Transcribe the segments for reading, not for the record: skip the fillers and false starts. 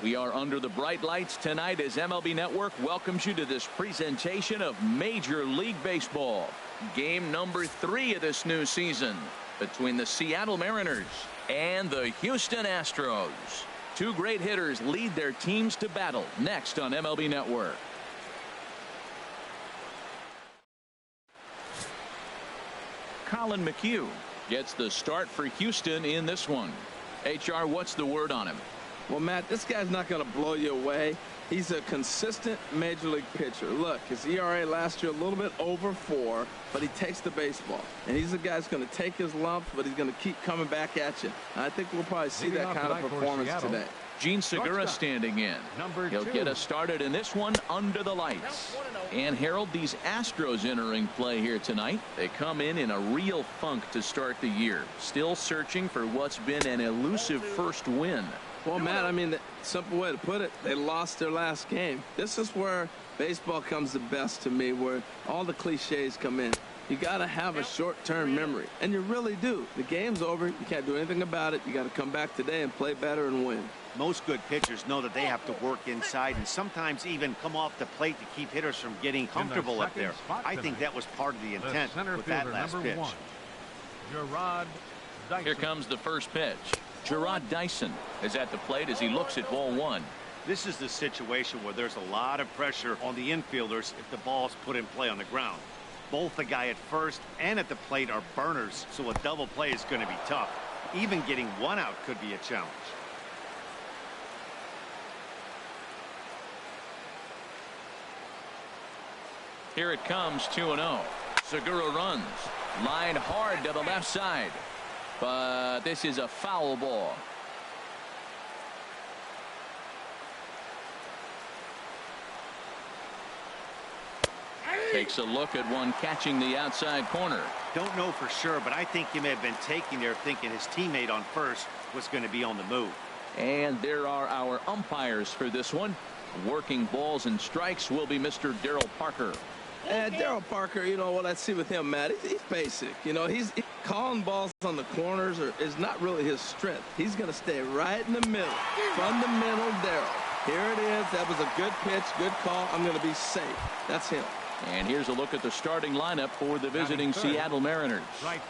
We are under the bright lights tonight as MLB Network welcomes you to this presentation of Major League Baseball. Game number 3 of this new season between the Seattle Mariners and the Houston Astros. Two great hitters lead their teams to battle next on MLB Network. Colin McHugh gets the start for Houston in this one. HR, what's the word on him? Well, Matt, this guy's not going to blow you away. He's a consistent major league pitcher. Look, his ERA last year a little bit over 4, but he takes the baseball. And he's a guy that's going to take his lumps, but he's going to keep coming back at you. I think we'll probably see that kind of performance today. Gene Segura standing in. He'll get us started in this one under the lights. And Harold, these Astros entering play here tonight. They come in a real funk to start the year. Still searching for what's been an elusive first win. Well, Matt, I mean, the simple way to put it, they lost their last game. This is where baseball comes the best to me, where all the cliches come in. You got to have a short-term memory, and you really do. The game's over. You can't do anything about it. You got to come back today and play better and win. Most good pitchers know that they have to work inside and sometimes even come off the plate to keep hitters from getting comfortable up there. I think that was part of the intent with that last pitch. Here comes the first pitch. Gerard Dyson is at the plate as he looks at ball 1. This is the situation where there's a lot of pressure on the infielders if the ball's put in play on the ground. Both the guy at first and at the plate are burners, so a double play is going to be tough. Even getting one out could be a challenge. Here it comes, 2-0. Segura runs. Line hard to the left side. But this is a foul ball. Takes a look at one catching the outside corner. Don't know for sure, but I think he may have been taking there thinking his teammate on first was going to be on the move. And there are our umpires for this one. Working balls and strikes will be Mr. Darryl Parker. And Darryl Parker, you know what I see with him, Matt, he's basic. You know, he's calling balls on the corners is not really his strength. He's going to stay right in the middle. Fundamental Darryl. Here it is. That was a good pitch, good call. I'm going to be safe. That's him. And here's a look at the starting lineup for the visiting Seattle Mariners.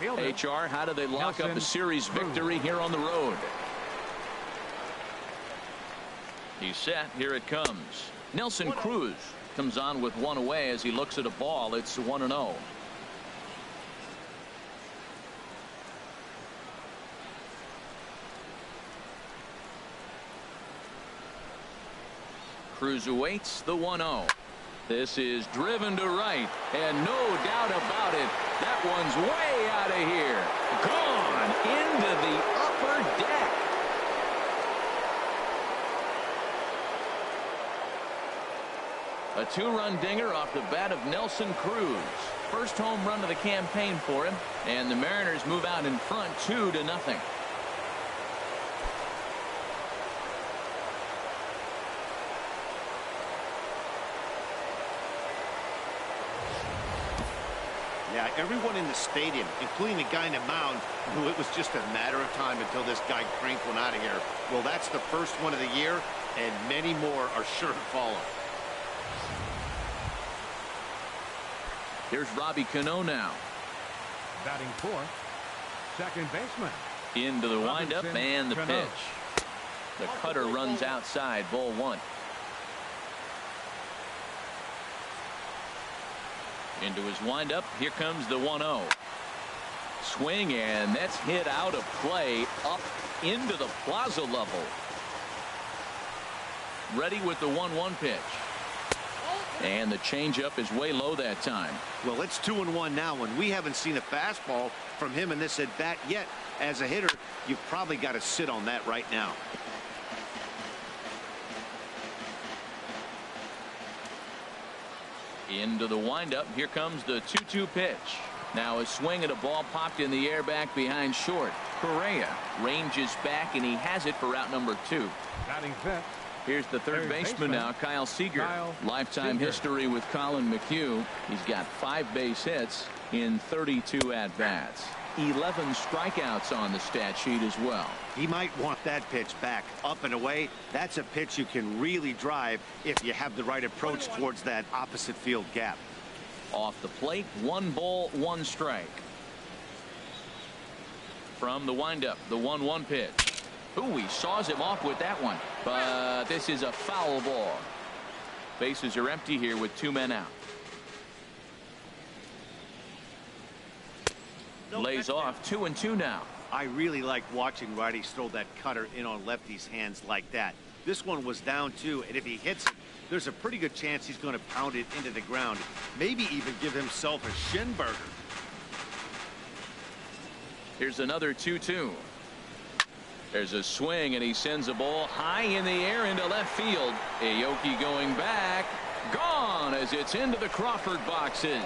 HR, how do they lock up the series victory here on the road? He's set. Here it comes. Nelson Cruz comes on with one away as he looks at a ball. It's 1-0. Cruz awaits the 1-0. This is driven to right, and no doubt about it, that one's way out of here. Gone into the upper deck. A 2-run dinger off the bat of Nelson Cruz. First home run of the campaign for him, and the Mariners move out in front 2-0. Yeah, everyone in the stadium, including the guy in the mound, knew it was just a matter of time until this guy cranked one out of here. Well, that's the first one of the year, and many more are sure to follow. Here's Robbie Cano now. Batting fourth, second baseman. Into the windup and the pitch. The cutter runs outside, ball 1. Into his windup. Here comes the 1-0. Swing, and that's hit out of play up into the plaza level. Ready with the 1-1 pitch. And the changeup is way low that time. Well, it's 2-1 now, and we haven't seen a fastball from him in this at bat yet. As a hitter, you've probably got to sit on that right now. Into the windup. Here comes the 2-2 pitch. Now a swing at a ball popped in the air back behind short. Correa ranges back, and he has it for out number 2. Batting fifth, Here's the third baseman now, Kyle Seager. Lifetime history with Colin McHugh. He's got 5 base hits in 32 at-bats. 11 strikeouts on the stat sheet as well. He might want that pitch back. Up and away, that's a pitch you can really drive if you have the right approach towards that opposite field gap. Off the plate, 1 ball, 1 strike. From the windup, the 1-1 pitch. Ooh, he saws him off with that one, but this is a foul ball. Bases are empty here with 2 men out. Lays off 2-2 now. I really like watching righties throw that cutter in on lefties' hands like that. This one was down 2, and if he hits it, there's a pretty good chance he's going to pound it into the ground. Maybe even give himself a shin burger. Here's another 2-2. There's a swing, and he sends a ball high in the air into left field. Aoki going back. Gone as it's into the Crawford boxes.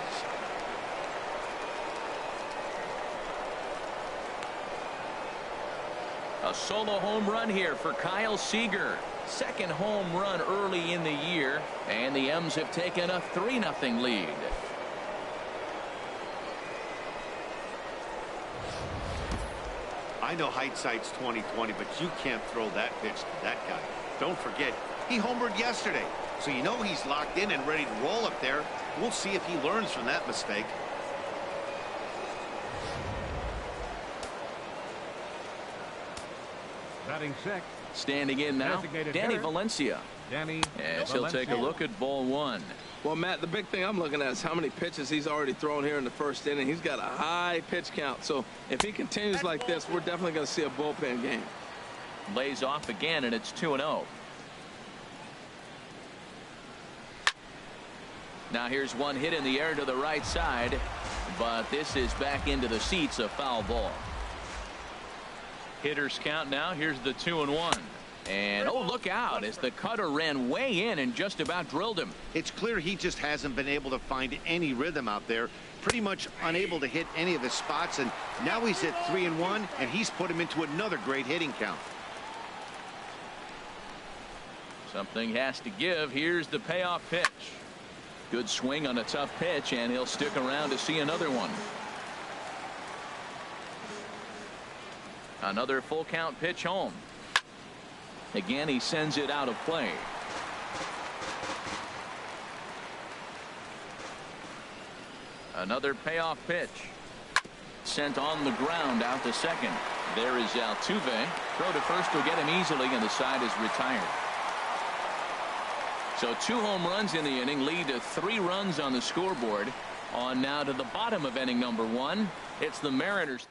A solo home run here for Kyle Seager. Second home run early in the year, and the M's have taken a 3-0 lead. I know hindsight's 20/20, but you can't throw that pitch to that guy. Don't forget, he homered yesterday, so you know he's locked in and ready to roll up there. We'll see if he learns from that mistake. Batting 6. Standing in now, Danny Valencia. As he'll take a look at ball 1. Well, Matt, the big thing I'm looking at is how many pitches he's already thrown here in the first inning. He's got a high pitch count, so if he continues like this, we're definitely going to see a bullpen game. Lays off again, and it's 2-0. Now here's one hit in the air to the right side, but this is back into the seats, a foul ball. Hitters count now. Here's the 2-1. And oh, look out as the cutter ran way in and just about drilled him. It's clear he just hasn't been able to find any rhythm out there. Pretty much unable to hit any of his spots, and now he's at 3-1, and he's put him into another great hitting count. Something has to give. Here's the payoff pitch. Good swing on a tough pitch, and he'll stick around to see another one. Another full count pitch home. Again, he sends it out of play. Another payoff pitch. Sent on the ground out to second. There is Altuve. Throw to first will get him easily, and the side is retired. So 2 home runs in the inning lead to 3 runs on the scoreboard. On now to the bottom of inning number 1. It's the Mariners.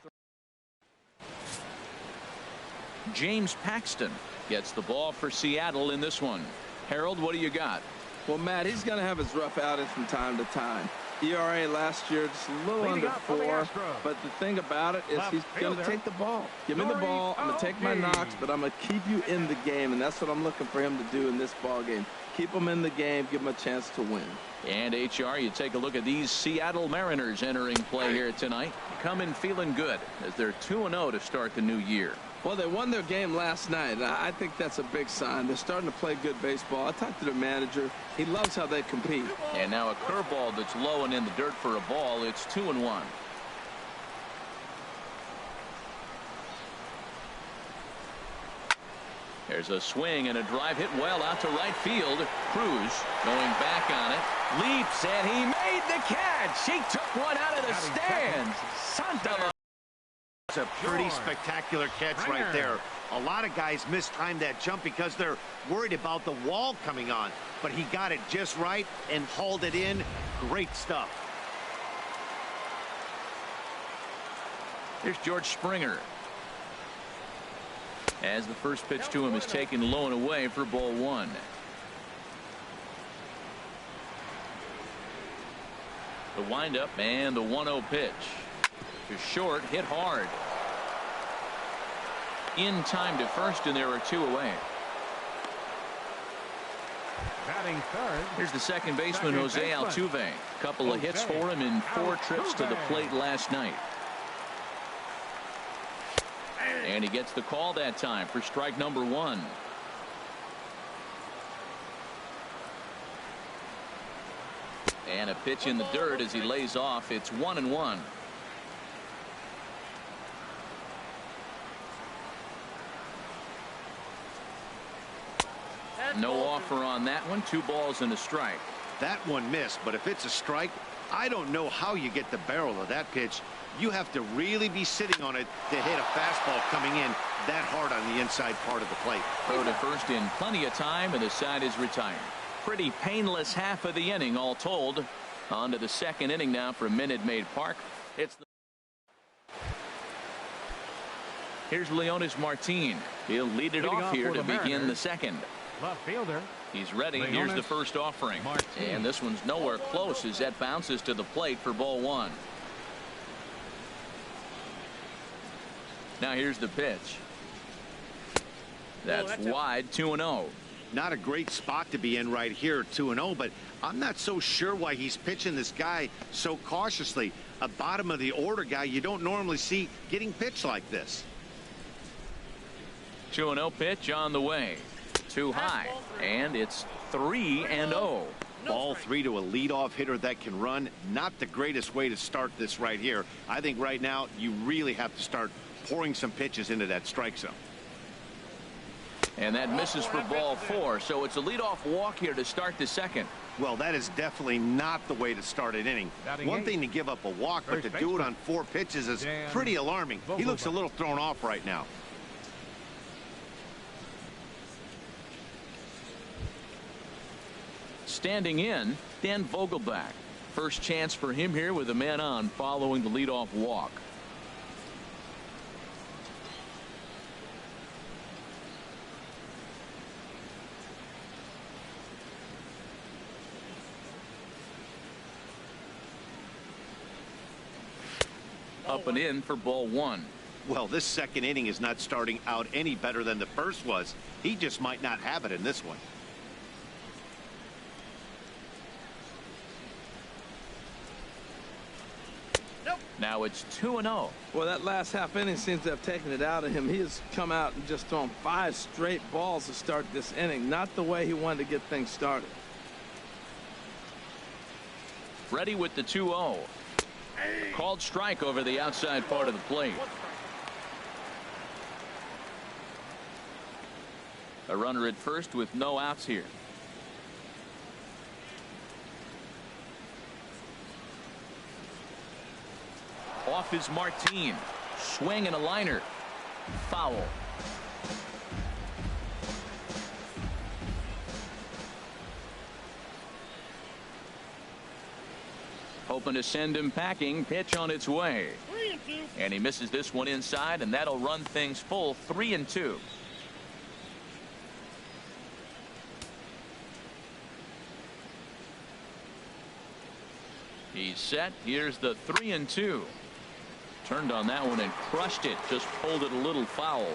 James Paxton gets the ball for Seattle in this one. Harold, what do you got? Well, Matt, he's going to have his rough outings from time to time. ERA last year just a little under 4, but the thing about it is he's going to take the ball. Give me the ball. I'm going to take my knocks, but I'm going to keep you in the game, and that's what I'm looking for him to do in this ball game. Keep him in the game, give him a chance to win. And HR, you take a look at these Seattle Mariners entering play here tonight. Coming feeling good as they're 2-0 to start the new year. Well, they won their game last night. I think that's a big sign. They're starting to play good baseball. I talked to their manager. He loves how they compete. And now a curveball that's low and in the dirt for a ball. It's 2-1. There's a swing and a drive hit well out to right field. Cruz going back on it. Leaps, and he made the catch. He took one out of the stands. Santa. It's a pretty spectacular catch right there. A lot of guys mistime that jump because they're worried about the wall coming on. But he got it just right and hauled it in. Great stuff. Here's George Springer. As the first pitch to him is taken low and away for ball 1. The windup and the 1-0 pitch. To short, hit hard. In time to first, and there are 2 away. Batting third. Here's the second baseman, Jose Altuve. Couple of hits for him in 4 trips to the plate last night. And he gets the call that time for strike number 1. And a pitch in the dirt as he lays off. It's 1-1. No offer on that one. 2 balls and a strike. That one missed, but if it's a strike, I don't know how you get the barrel of that pitch. You have to really be sitting on it to hit a fastball coming in that hard on the inside part of the plate. Throw to first in plenty of time, and the side is retired. Pretty painless half of the inning all told. On to the second inning now from Minute Maid Park. Here's Leonis Martin. He'll lead it off here to begin the second. Left fielder. He's ready. Here's the first offering. And this one's nowhere close as that bounces to the plate for ball 1. Now here's the pitch. That's wide. 2-0. Not a great spot to be in right here, 2-0, but I'm not so sure why he's pitching this guy so cautiously. A bottom of the order guy you don't normally see getting pitched like this. 2-0 pitch on the way. Too high, and it's 3-0. Ball 3 to a leadoff hitter that can run. Not the greatest way to start this right here. I think right now you really have to start pouring some pitches into that strike zone. And that misses for ball 4, so it's a leadoff walk here to start the second. Well, that is definitely not the way to start an inning. One thing to give up a walk, but to do it on 4 pitches is pretty alarming. He looks a little thrown off right now. Standing in, Dan Vogelbach. First chance for him here with a man on following the leadoff walk. Up and in for ball 1. Well, this second inning is not starting out any better than the first was. He just might not have it in this one. Now it's 2-0. Well, that last half inning seems to have taken it out of him. He has come out and just thrown 5 straight balls to start this inning. Not the way he wanted to get things started. Ready with the 2-0. Called strike over the outside part of the plate. A runner at first with no outs here. Off is Martin. Swing and a liner. Foul. Hoping to send him packing. Pitch on its way. And he misses this one inside, and that'll run things full 3-2. He's set. Here's the 3-2. Turned on that one and crushed it. Just pulled it a little foul.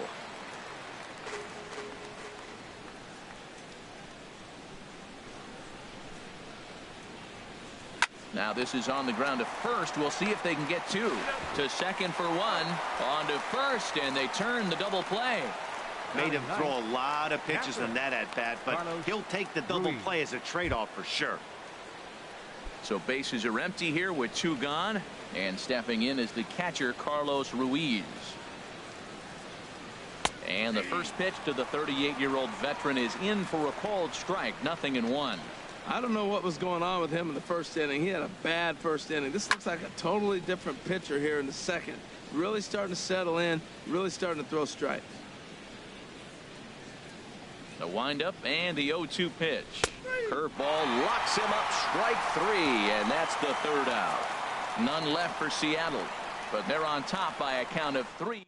Now this is on the ground to first. We'll see if they can get 2. To second for 1. On to first, and they turn the double play. Made him throw a lot of pitches on that at bat, but he'll take the double play as a trade-off for sure. So bases are empty here with 2 gone, and stepping in is the catcher Carlos Ruiz. And the first pitch to the 38-year-old veteran is in for a called strike. 0-1. I don't know what was going on with him in the first inning. He had a bad first inning. This looks like a totally different pitcher here in the second. Really starting to settle in, really starting to throw strikes. The windup and the 0-2 pitch. Curveball locks him up. Strike 3, and that's the 3rd out. None left for Seattle, but they're on top by a count of 3.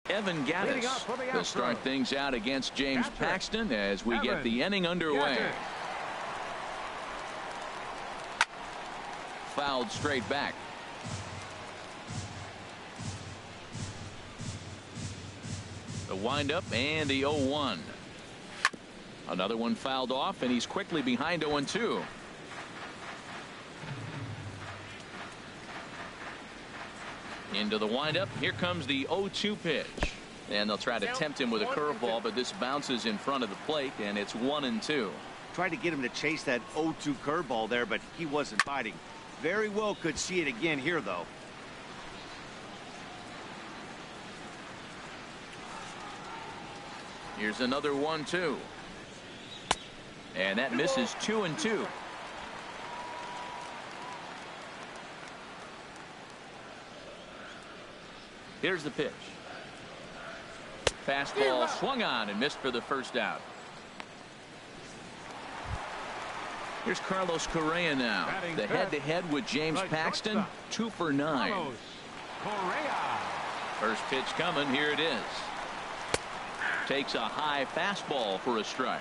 Evan Gattis will start things out against James Paxton as we get the inning underway. Fouled straight back. The windup and the 0-1. Another one fouled off, and he's quickly behind 0-2. Into the windup. Here comes the 0-2 pitch. And they'll try to tempt him with a curveball, but this bounces in front of the plate, and it's 1-2. Tried to get him to chase that 0-2 curveball there, but he wasn't biting. Very well could see it again here, though. Here's another 1-2. And that misses 2-2. Here's the pitch. Fastball swung on and missed for the first out. Here's Carlos Correa now. The head-to-head with James Paxton. 2 for 9. First pitch coming. Here it is. Takes a high fastball for a strike.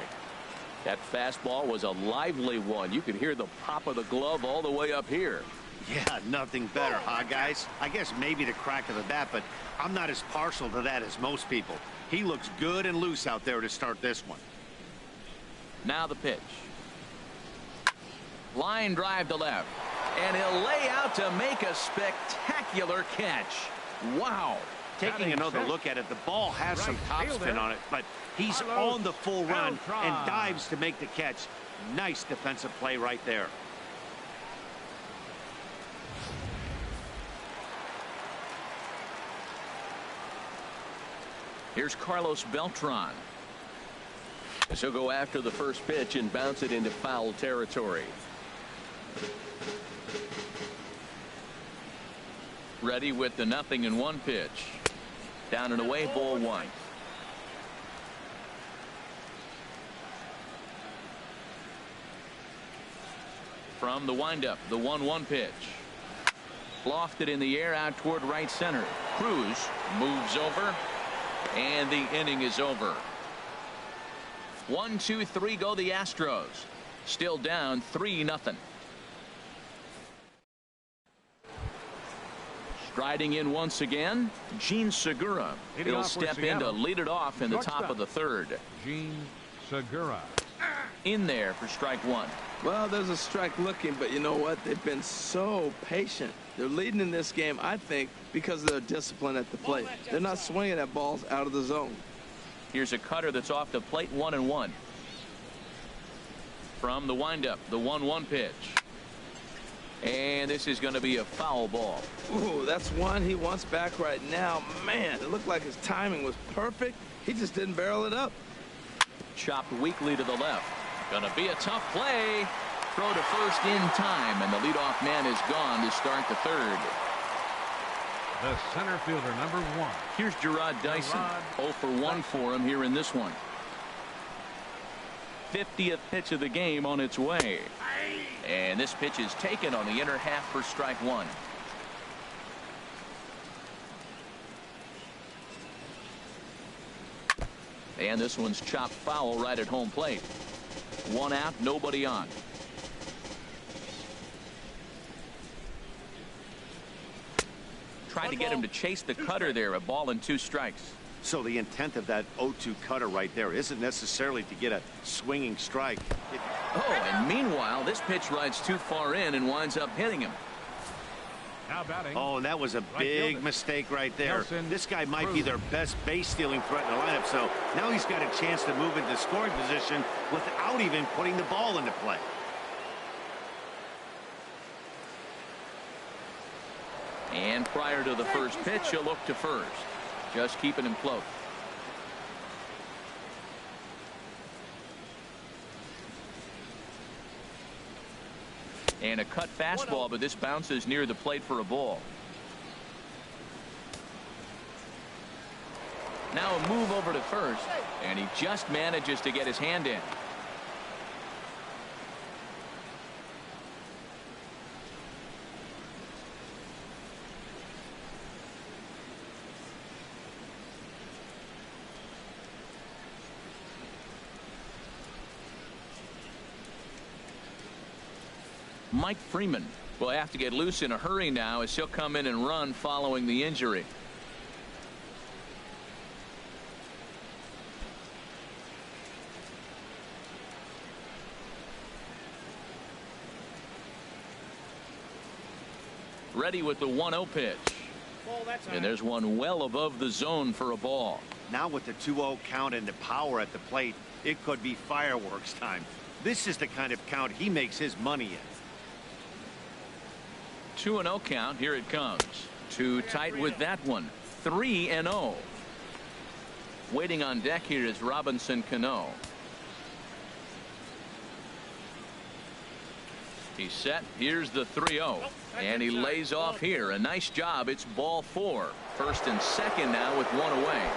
That fastball was a lively one. You could hear the pop of the glove all the way up here. Yeah, nothing better, huh, guys? I guess maybe the crack of the bat, but I'm not as partial to that as most people. He looks good and loose out there to start this one. Now the pitch. Line drive to left. And he'll lay out to make a spectacular catch. Wow. Taking another look at it, the ball has some topspin on it, but he's on the full run and dives to make the catch. Nice defensive play right there. Here's Carlos Beltran. So go after the first pitch and bounce it into foul territory. Ready with the 0-1 pitch. Down and away, ball 1. From the windup, the 1-1 pitch. Lofted in the air out toward right center. Cruz moves over, and the inning is over. 1, 2, 3 go the Astros. Still down 3-0. Striding in once again, Gene Segura. He'll step in to lead it off in the top of the third. Gene Segura. In there for strike 1. Well, there's a strike looking, but you know what? They've been so patient. They're leading in this game, I think, because of their discipline at the plate. They're not swinging at balls out of the zone. Here's a cutter that's off the plate, 1-1. From the windup, the 1-1 pitch. And this is going to be a foul ball. Ooh, that's one he wants back right now. Man, it looked like his timing was perfect. He just didn't barrel it up. Chopped weakly to the left. Gonna be a tough play. Throw to first in time, and the leadoff man is gone to start the third. The center fielder, number 1. Here's Gerard Dyson. 0 for 1 for him here in this one. 50th pitch of the game on its way. And this pitch is taken on the inner half for strike 1. And this one's chopped foul right at home plate. 1 out, nobody on. Tried to get him to chase the cutter there. A ball and 2 strikes. So the intent of that 0-2 cutter right there isn't necessarily to get a swinging strike. Oh, and meanwhile, this pitch rides too far in and winds up hitting him. Now batting. Oh, and that was a big mistake right there. Nelson This guy might be their best base stealing threat in the lineup, so now he's got a chance to move into scoring position without even putting the ball into play. And prior to the first pitch, he'll look to first. Just keeping him close. And a cut fastball, but this bounces near the plate for a ball. Now a move over to first, and he just manages to get his hand in. Mike Freeman will have to get loose in a hurry now as he'll come in and run following the injury. Ready with the 1-0 pitch. And there's one well above the zone for a ball. Now with the 2-0 count and the power at the plate, it could be fireworks time. This is the kind of count he makes his money in. 2-0 count. Here it comes. Too tight with that one. 3-0. Waiting on deck here is Robinson Cano. He's set. Here's the 3-0. And he lays off here. A nice job. It's ball 4. First and second now with one away.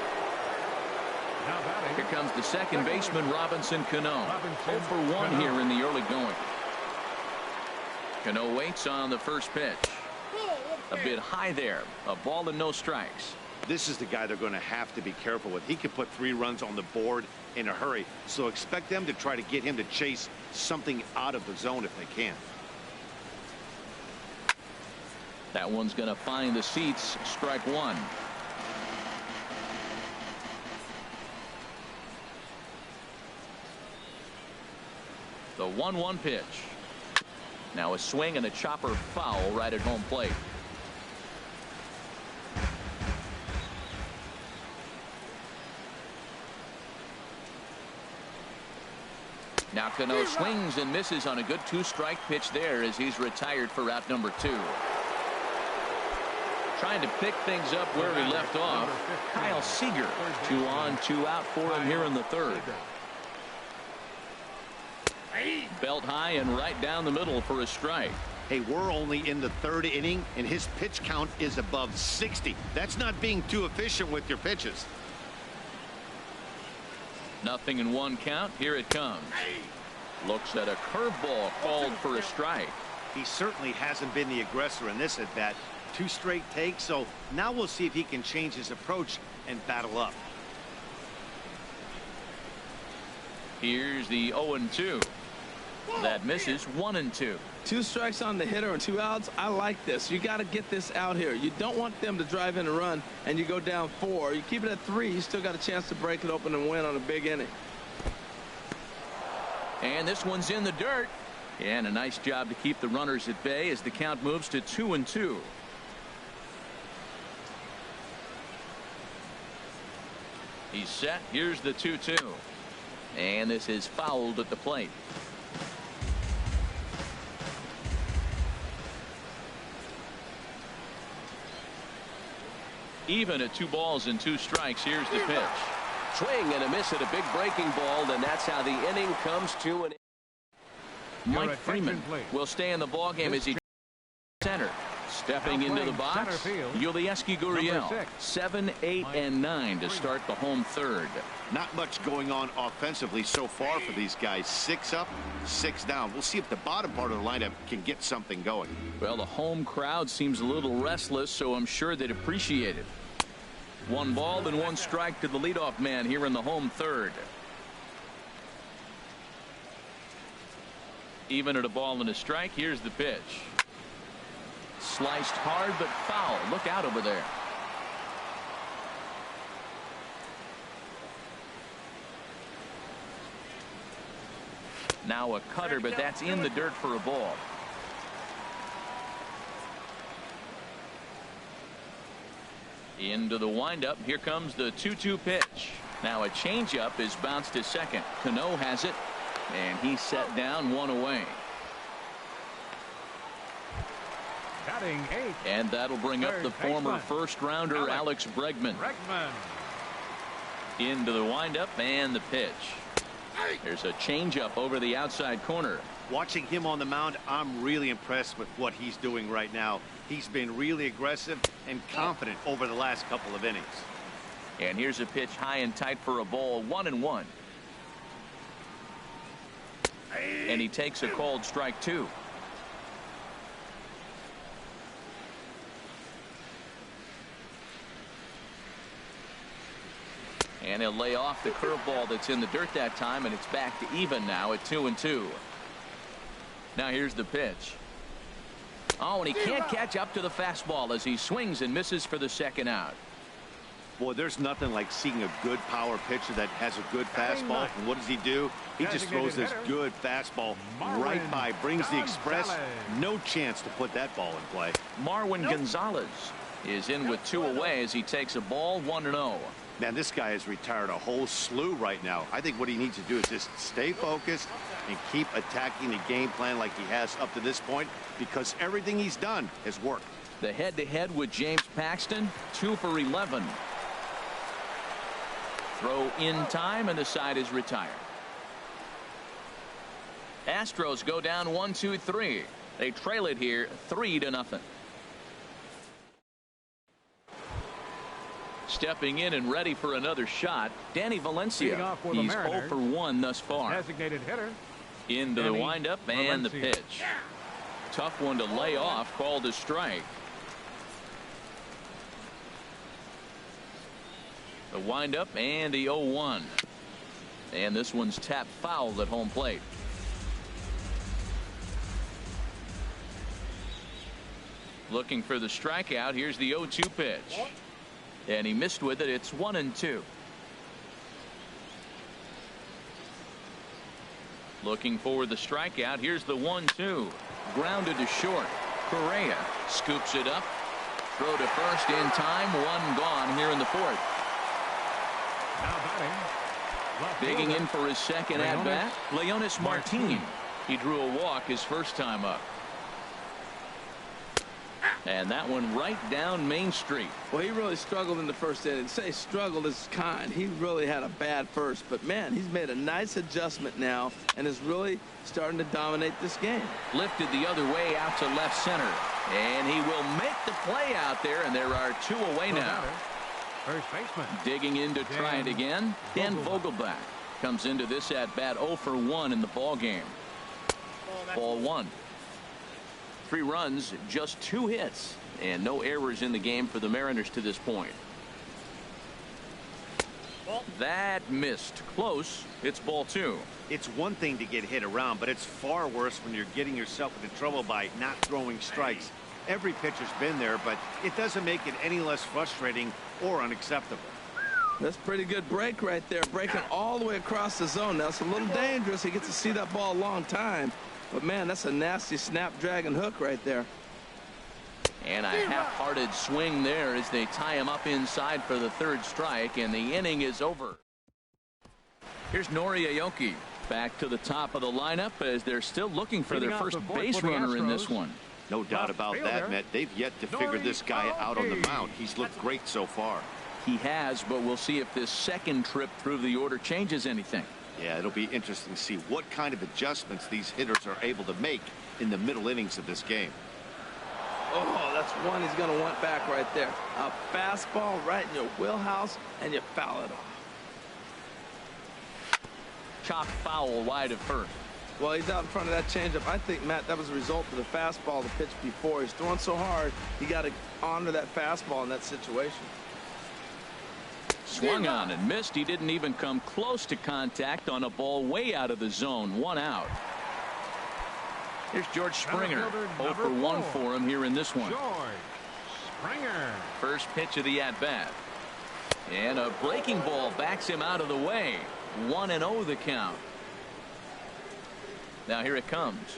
Here comes the second baseman, Robinson Cano. 0 for 1 here in the early going. Cano waits on the first pitch. A bit high there. A ball and no strikes. This is the guy they're going to have to be careful with. He can put 3 runs on the board in a hurry. So expect them to try to get him to chase something out of the zone if they can. That one's going to find the seats. Strike 1. The 1-1 pitch. Now a swing and a chopper foul right at home plate. Now Cano swings and misses on a good 2-strike pitch there as he's retired for out number 2. Trying to pick things up where he left off. Kyle Seager. 2 on, 2 out for him here in the third. Belt high and right down the middle for a strike. Hey, we're only in the 3rd inning, and his pitch count is above 60. That's not being too efficient with your pitches. 0-1 count. Here it comes. Looks at a curveball called for a strike. He certainly hasn't been the aggressor in this at bat. 2 straight takes, so now we'll see if he can change his approach and battle up. Here's the 0-2. That misses. 1-2. 2 strikes on the hitter and 2 outs. I like this. You got to get this out here. You don't want them to drive in a run and you go down 4. You keep it at 3. You still got a chance to break it open and win on a big inning. And this one's in the dirt. And a nice job to keep the runners at bay as the count moves to 2-2. He's set. Here's the 2-2. And this is fouled at the plate. Even at 2 balls and 2 strikes. Here's the pitch. Swing and a miss at a big breaking ball, and that's how the inning comes to an end. Mike Freeman will stay in the ballgame as he center. Stepping into the box, Yulieski Gurriel. 7, 8, and 9 to start the home third. Not much going on offensively so far for these guys. 6 up, 6 down. We'll see if the bottom part of the lineup can get something going. Well, the home crowd seems a little restless, so I'm sure they'd appreciate it. 1 ball and 1 strike to the leadoff man here in the home third. Even at a ball and a strike. Here's the pitch. Sliced hard but foul. Look out over there. Now a cutter, but that's in the dirt for a ball. Into the windup. Here comes the 2-2 pitch. Now a changeup is bounced to second. Cano has it, and he's set down 1 away. Batting 8. And that'll bring up the former first-rounder Alex Bregman. Into the windup and the pitch. There's a changeup over the outside corner. Watching him on the mound, I'm really impressed with what he's doing right now. He's been really aggressive and confident over the last couple of innings. And here's a pitch high and tight for a ball. 1-1. And he takes a called strike 2. And he'll lay off the curveball that's in the dirt that time, and it's back to even now at 2-2. Now here's the pitch. Oh, and he can't catch up to the fastball as he swings and misses for the second out. Boy, there's nothing like seeing a good power pitcher that has a good fastball. And what does he do? He just throws this good fastball right by, brings the express. No chance to put that ball in play. Marwin Gonzalez is in with 2 away as he takes a ball. 1-0. Man, this guy has retired a whole slew right now. I think what he needs to do is just stay focused and keep attacking the game plan like he has up to this point, because everything he's done has worked. The head-to-head with James Paxton, 2 for 11. Throw in time, and the side is retired. Astros go down 1-2-3. They trail it here 3-0. Stepping in and ready for another shot, Danny Valencia. He's 0 for 1 thus far. Designated hitter. Into the windup and the Valencia. pitch. Tough one to lay off, called a strike. The windup and the 0-1. And this one's tapped foul at home plate. Looking for the strikeout. Here's the 0-2 pitch. And he missed with it. It's 1-2. Looking for the strikeout. Here's the 1-2. Grounded to short. Correa scoops it up. Throw to first in time. One gone here in the fourth. Now batting. Left Digging fielder. in for his second at bat, Leonis Martin. He drew a walk his first time up. And that one right down Main Street. Well, he really struggled in the first inning. Say struggled is kind. He really had a bad first. But, man, he's made a nice adjustment now and is really starting to dominate this game. Lifted the other way out to left center. And he will make the play out there, and there are 2 away now. First baseman. Digging in to try it again. Dan Vogelbach comes into this at bat 0 for 1 in the ball game. Ball 1. 3 runs, just 2 hits, and no errors in the game for the Mariners to this point. That missed. Close. It's ball 2. It's one thing to get hit around, but it's far worse when you're getting yourself into trouble by not throwing strikes. Every pitcher's been there, but it doesn't make it any less frustrating or unacceptable. That's a pretty good break right there, breaking all the way across the zone. Now, it's a little dangerous. He gets to see that ball a long time. But, man, that's a nasty snapdragon hook right there. And a half-hearted swing there as they tie him up inside for the 3rd strike, and the inning is over. Here's Nori Aoki back to the top of the lineup as they're still looking for their first base runner in this one. No doubt about that, Matt. They've yet to figure this guy out on the mound. He's looked great so far. He has, but we'll see if this second trip through the order changes anything. Yeah, it'll be interesting to see what kind of adjustments these hitters are able to make in the middle innings of this game. Oh, that's one he's going to want back right there. A fastball right in your wheelhouse, and you foul it off. Chopped foul wide of first. Well, he's out in front of that changeup. I think, Matt, that was a result of the fastball the pitch before. He's throwing so hard, he got to honor that fastball in that situation. Swung on and missed. He didn't even come close to contact on a ball way out of the zone. 1 out. Here's George Springer. 0 for 1 for him here in this one. George Springer. First pitch of the at-bat. And a breaking ball backs him out of the way. 1-0 the count. Now here it comes.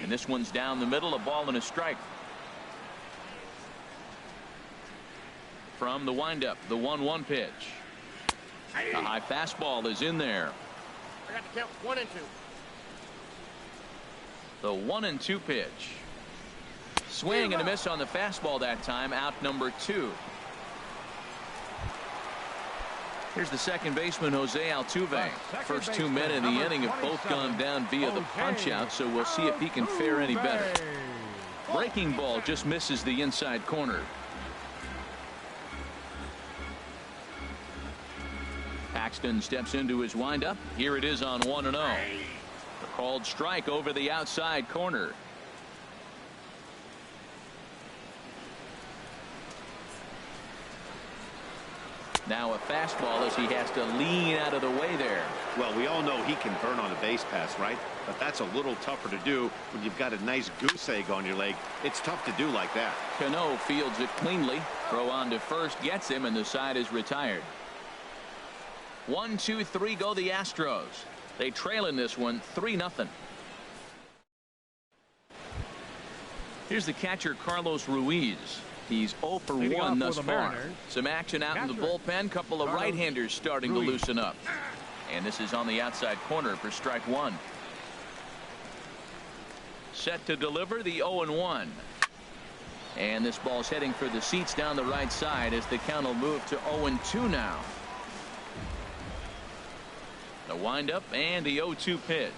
And this one's down the middle, a ball and a strike. From the windup, the 1-1 pitch. A high fastball is in there. I got to count 1 and 2. The 1-2 pitch. Swing and a miss on the fastball that time. Out number 2. Here's the second baseman, Jose Altuve. First 2 men in the inning have both gone down via the punch out, so we'll see if he can fare any better. Breaking ball just misses the inside corner. Paxton steps into his windup. Here it is on 1-0. A called strike over the outside corner. Now a fastball as he has to lean out of the way there. Well, we all know he can burn on a base pass, right? But that's a little tougher to do when you've got a nice goose egg on your leg. It's tough to do like that. Cano fields it cleanly. Throw on to first gets him, and the side is retired. 1, 2, 3 go the Astros. They trail in this one 3-0. Here's the catcher, Carlos Ruiz. He's 0 for Leading 1 off thus for the far. Mariners, Some action out in the catcher, bullpen. Couple of Carlos right-handers starting to Ruiz. loosen up. And this is on the outside corner for strike one. Set to deliver the 0-1. And this ball's heading for the seats down the right side as the count will move to 0-2 now. The windup and the 0-2 pitch.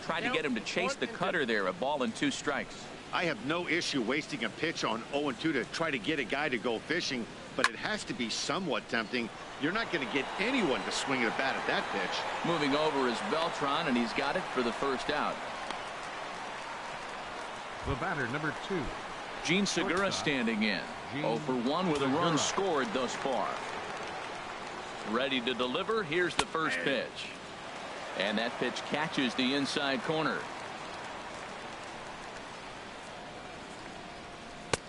Tried to get him to chase the cutter there. A ball and 2 strikes. I have no issue wasting a pitch on 0-2 to try to get a guy to go fishing, but it has to be somewhat tempting. You're not going to get anyone to swing at a bat at that pitch. Moving over is Beltran, and he's got it for the first out. The batter, number 2. Gene Segura standing in. 0 for 1 with a run scored thus far. Ready to deliver. Here's the first pitch. And that pitch catches the inside corner.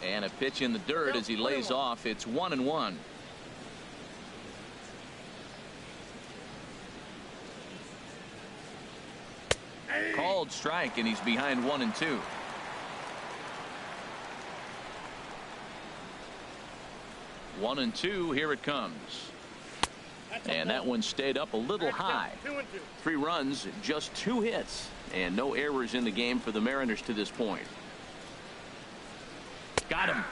And a pitch in the dirt as he lays off. It's 1-1. Called strike, and he's behind 1-2. One and two. Here it comes. And that one stayed up a little high. 2-2. 3 runs, just 2 hits, and no errors in the game for the Mariners to this point. Got him.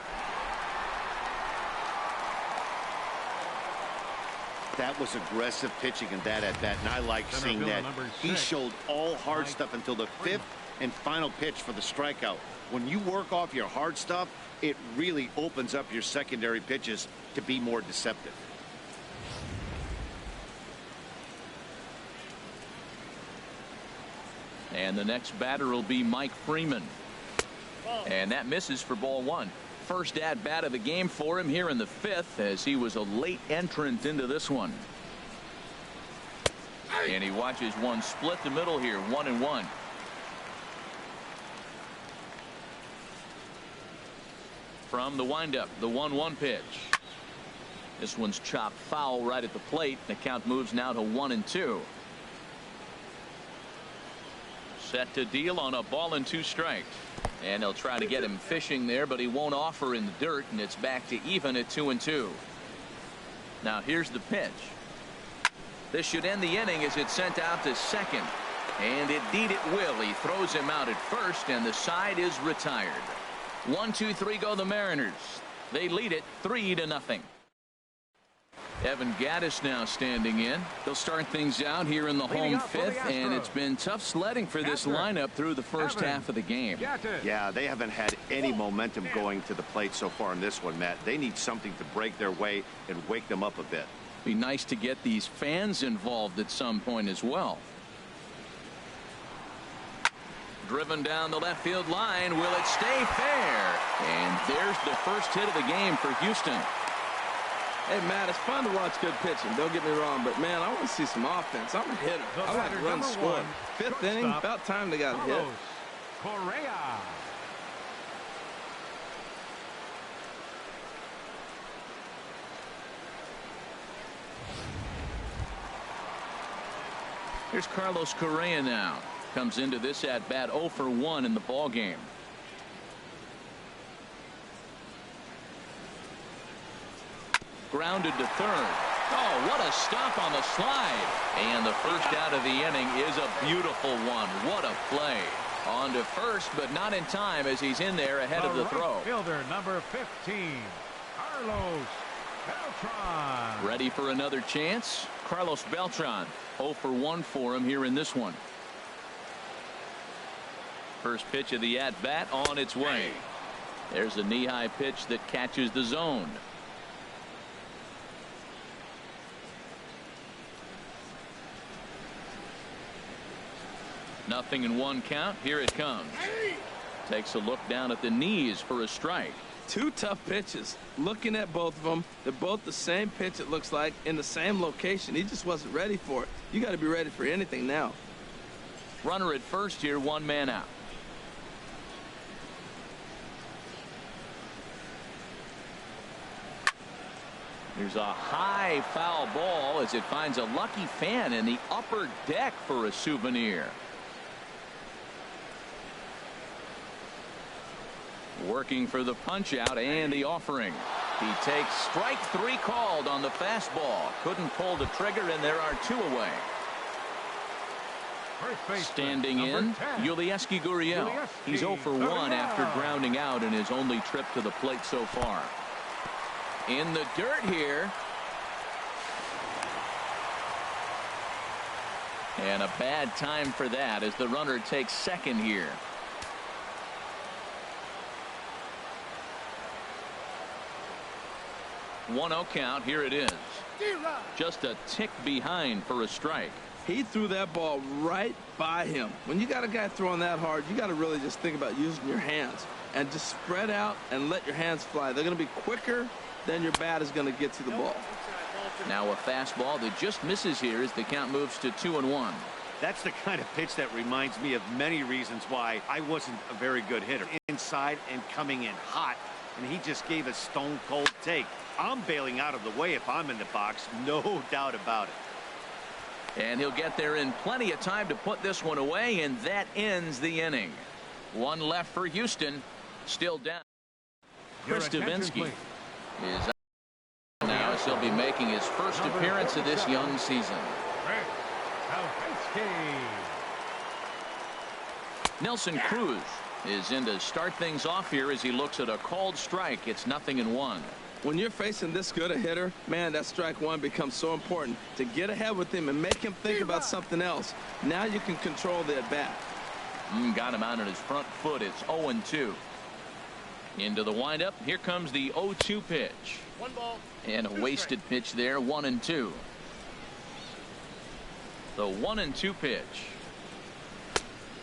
That was aggressive pitching in that at bat, and I like Center seeing fielder that. number He 6, showed all hard Mike stuff until the 5th Freeman. and final pitch for the strikeout. When you work off your hard stuff, it really opens up your secondary pitches to be more deceptive. And the next batter will be Mike Freeman. And that misses for ball 1. First at bat of the game for him here in the 5th, as he was a late entrant into this one. And he watches one split the middle here. 1-1. From the windup, the 1-1 pitch. This one's chopped foul right at the plate. The count moves now to 1-2. Set to deal on a ball and 2 strikes. And they'll try to get him fishing there, but he won't offer in the dirt, and it's back to even at 2-2. Now here's the pitch. This should end the inning as it's sent out to second. And indeed it will. He throws him out at first, and the side is retired. 1-2-3 go the Mariners. They lead it 3-0. Evan Gattis now standing in. They'll start things out here in the home 5th, and it's been tough sledding for this lineup through the first half of the game. Yeah, they haven't had any momentum going to the plate so far in this one, Matt. They need something to break their way and wake them up a bit. Be nice to get these fans involved at some point as well. Driven down the left field line. Will it stay fair? And there's the first hit of the game for Houston. Hey, Matt, it's fun to watch good pitching. Don't get me wrong, but, man, I want to see some offense. I'm a hitter. The I like batter, runs number scored. 1, 5th inning, shortstop, about time they got a hit. Carlos Correa. Here's Carlos Correa now. Comes into this at bat 0 for 1 in the ball game. Grounded to third. Oh, what a stop on the slide. And the first out of the inning is a beautiful one. What a play. On to first, but not in time as he's in there ahead of the throw. Fielder number 15, Carlos Beltran. Ready for another chance? Carlos Beltran. 0 for 1 for him here in this one. First pitch of the at-bat on its way. There's a knee-high pitch that catches the zone. Nothing in 1 count. Here it comes. Takes a look down at the knees for a strike. 2 tough pitches. Looking at both of them, they're both the same pitch, it looks like, in the same location. He just wasn't ready for it. You got to be ready for anything now. Runner at first here, 1 man out. There's a high foul ball as it finds a lucky fan in the upper deck for a souvenir. Working for the punch out and the offering. He takes strike 3 called on the fastball. Couldn't pull the trigger, and there are 2 away. Standing in, Yulieski Gurriel. He's 0 for 1 after grounding out in his only trip to the plate so far. In the dirt here. And a bad time for that as the runner takes second here. 1-0 count. Here it is. Just a tick behind for a strike. He threw that ball right by him. When you got a guy throwing that hard, you got to really just think about using your hands and just spread out and let your hands fly. They're going to be quicker than your bat is going to get to the ball. Now a fastball that just misses here as the count moves to 2-1. That's the kind of pitch that reminds me of many reasons why I wasn't a very good hitter. Inside and coming in hot, and he just gave a stone cold take. I'm bailing out of the way if I'm in the box, no doubt about it. And he'll get there in plenty of time to put this one away, and that ends the inning. 1 left for Houston. Still down. Chris Davinsky is out now as he'll be making his first appearance of this young season. Nelson Cruz is in to start things off here as he looks at a called strike. It's 0-1. When you're facing this good a hitter, man, that strike 1 becomes so important to get ahead with him and make him think about something else. Now you can control the at-bat. Got him out on his front foot. It's 0-2. Into the windup. Here comes the 0-2 pitch. 1 ball. And a wasted pitch there. 1-2. The 1-2 pitch.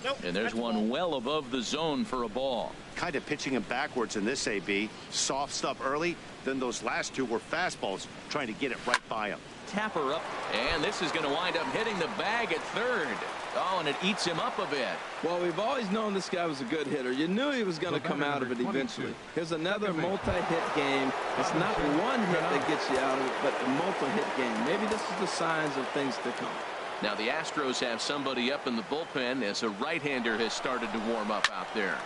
Nope, and there's one well above the zone for a ball. Kind of pitching him backwards in this AB. Soft stuff early, then those last 2 were fastballs, trying to get it right by him. Tapper up, and this is going to wind up hitting the bag at third. Oh, and it eats him up a bit. Well, we've always known this guy was a good hitter. You knew he was going to come out of it eventually. Here's another multi-hit game. It's not one hit that gets you out of it, but a multi-hit game. Maybe this is the signs of things to come. Now the Astros have somebody up in the bullpen as a right-hander has started to warm up out there.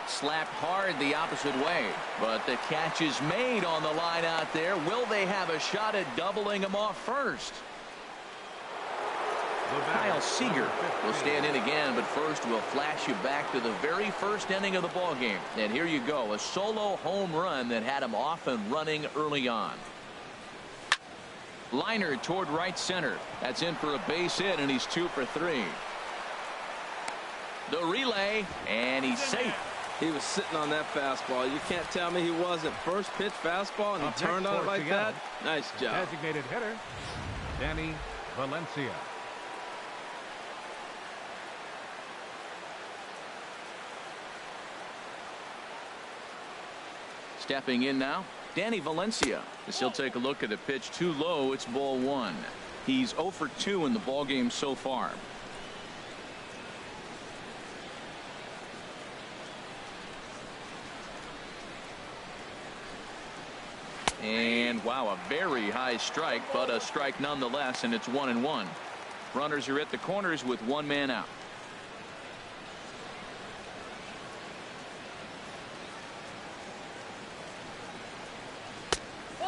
Slapped hard the opposite way, but the catch is made on the line out there. Will they have a shot at doubling him off first? Kyle Seager will stand in again, but first we'll flash you back to the very first inning of the ball game. And here you go, a solo home run that had him off and running early on. Liner toward right center. That's in for a base hit, and he's 2 for 3. The relay, and he's safe. He was sitting on that fastball. You can't tell me he wasn't. First pitch fastball, and he turned on it like that. Nice job. Designated hitter, Danny Valencia. Stepping in now, Danny Valencia. As he'll take a look at a pitch too low. It's ball 1. He's 0 for 2 in the ball game so far. And wow, a very high strike, but a strike nonetheless, and it's 1-1. Runners are at the corners with 1 man out.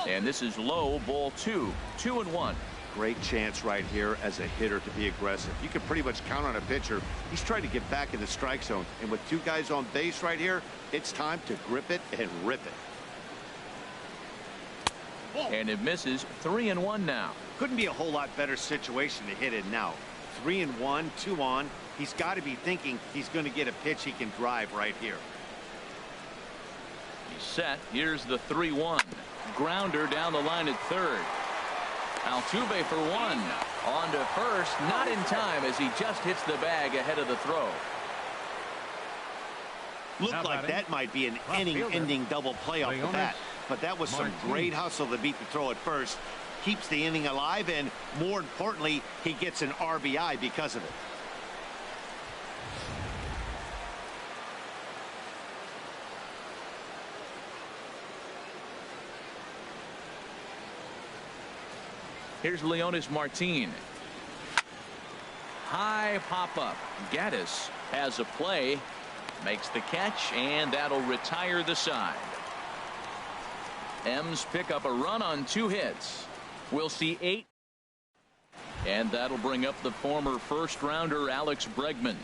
And this is low, ball 2. 2-1. Great chance right here as a hitter to be aggressive. You can pretty much count on a pitcher. He's trying to get back in the strike zone, and with 2 guys on base right here, it's time to grip it and rip it. And it misses. 3-1 now. Couldn't be a whole lot better situation to hit in now. 3-1, 2 on. He's got to be thinking he's going to get a pitch he can drive right here. He's set. Here's the 3-1. Grounder down the line at third. Altuve for 1. On to first. Not in time as he just hits the bag ahead of the throw. Looked like that might be an inning-ending double play off the bat. But that was some great hustle to beat the throw at first. Keeps the inning alive, and more importantly, he gets an RBI because of it. Here's Leonis Martin. High pop-up. Gaddis has a play. Makes the catch, and that'll retire the side. M's pick up a run on 2 hits. We'll see 8. And that'll bring up the former first-rounder Alex Bregman.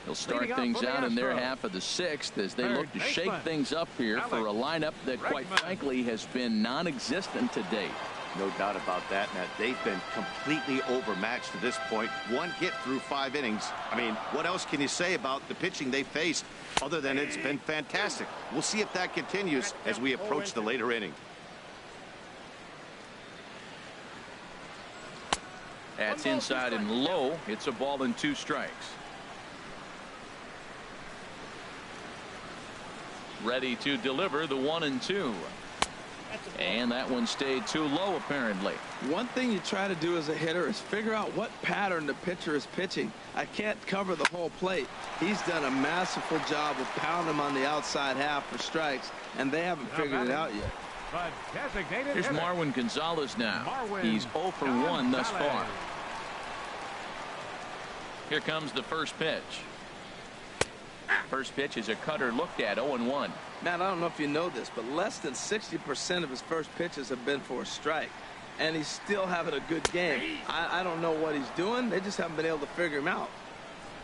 He'll start things out in their half of the 6th as they look to shake things up here for a lineup that, quite frankly, has been non-existent to date. No doubt about that, Matt. They've been completely overmatched to this point. 1 hit through 5 innings. I mean, what else can you say about the pitching they faced other than it's been fantastic? We'll see if that continues as we approach the later inning. That's inside and low. It's a ball and 2 strikes. Ready to deliver the 1-2. And that one stayed too low, apparently. One thing you try to do as a hitter is figure out what pattern the pitcher is pitching. I can't cover the whole plate. He's done a masterful job of pounding him on the outside half for strikes, and they haven't figured it out yet. Here's Marwin Gonzalez now. He's 0 for 1 thus far. Here comes the first pitch. First pitch is a cutter looked at, 0-1. Matt, I don't know if you know this, but less than 60% of his first pitches have been for a strike, and he's still having a good game. I don't know what he's doing. They just haven't been able to figure him out.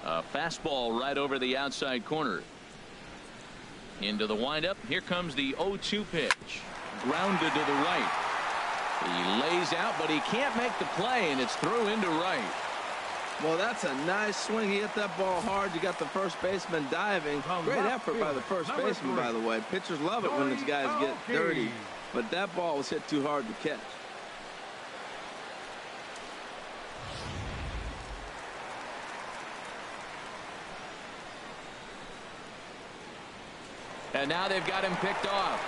A fastball right over the outside corner. Into the windup. Here comes the 0-2 pitch. Grounded to the right. He lays out, but he can't make the play, and it's through into right. Well, that's a nice swing. He hit that ball hard. You got the first baseman diving. Great effort by the first baseman, by the way. Pitchers love it when these guys get dirty. But that ball was hit too hard to catch. And now they've got him picked off.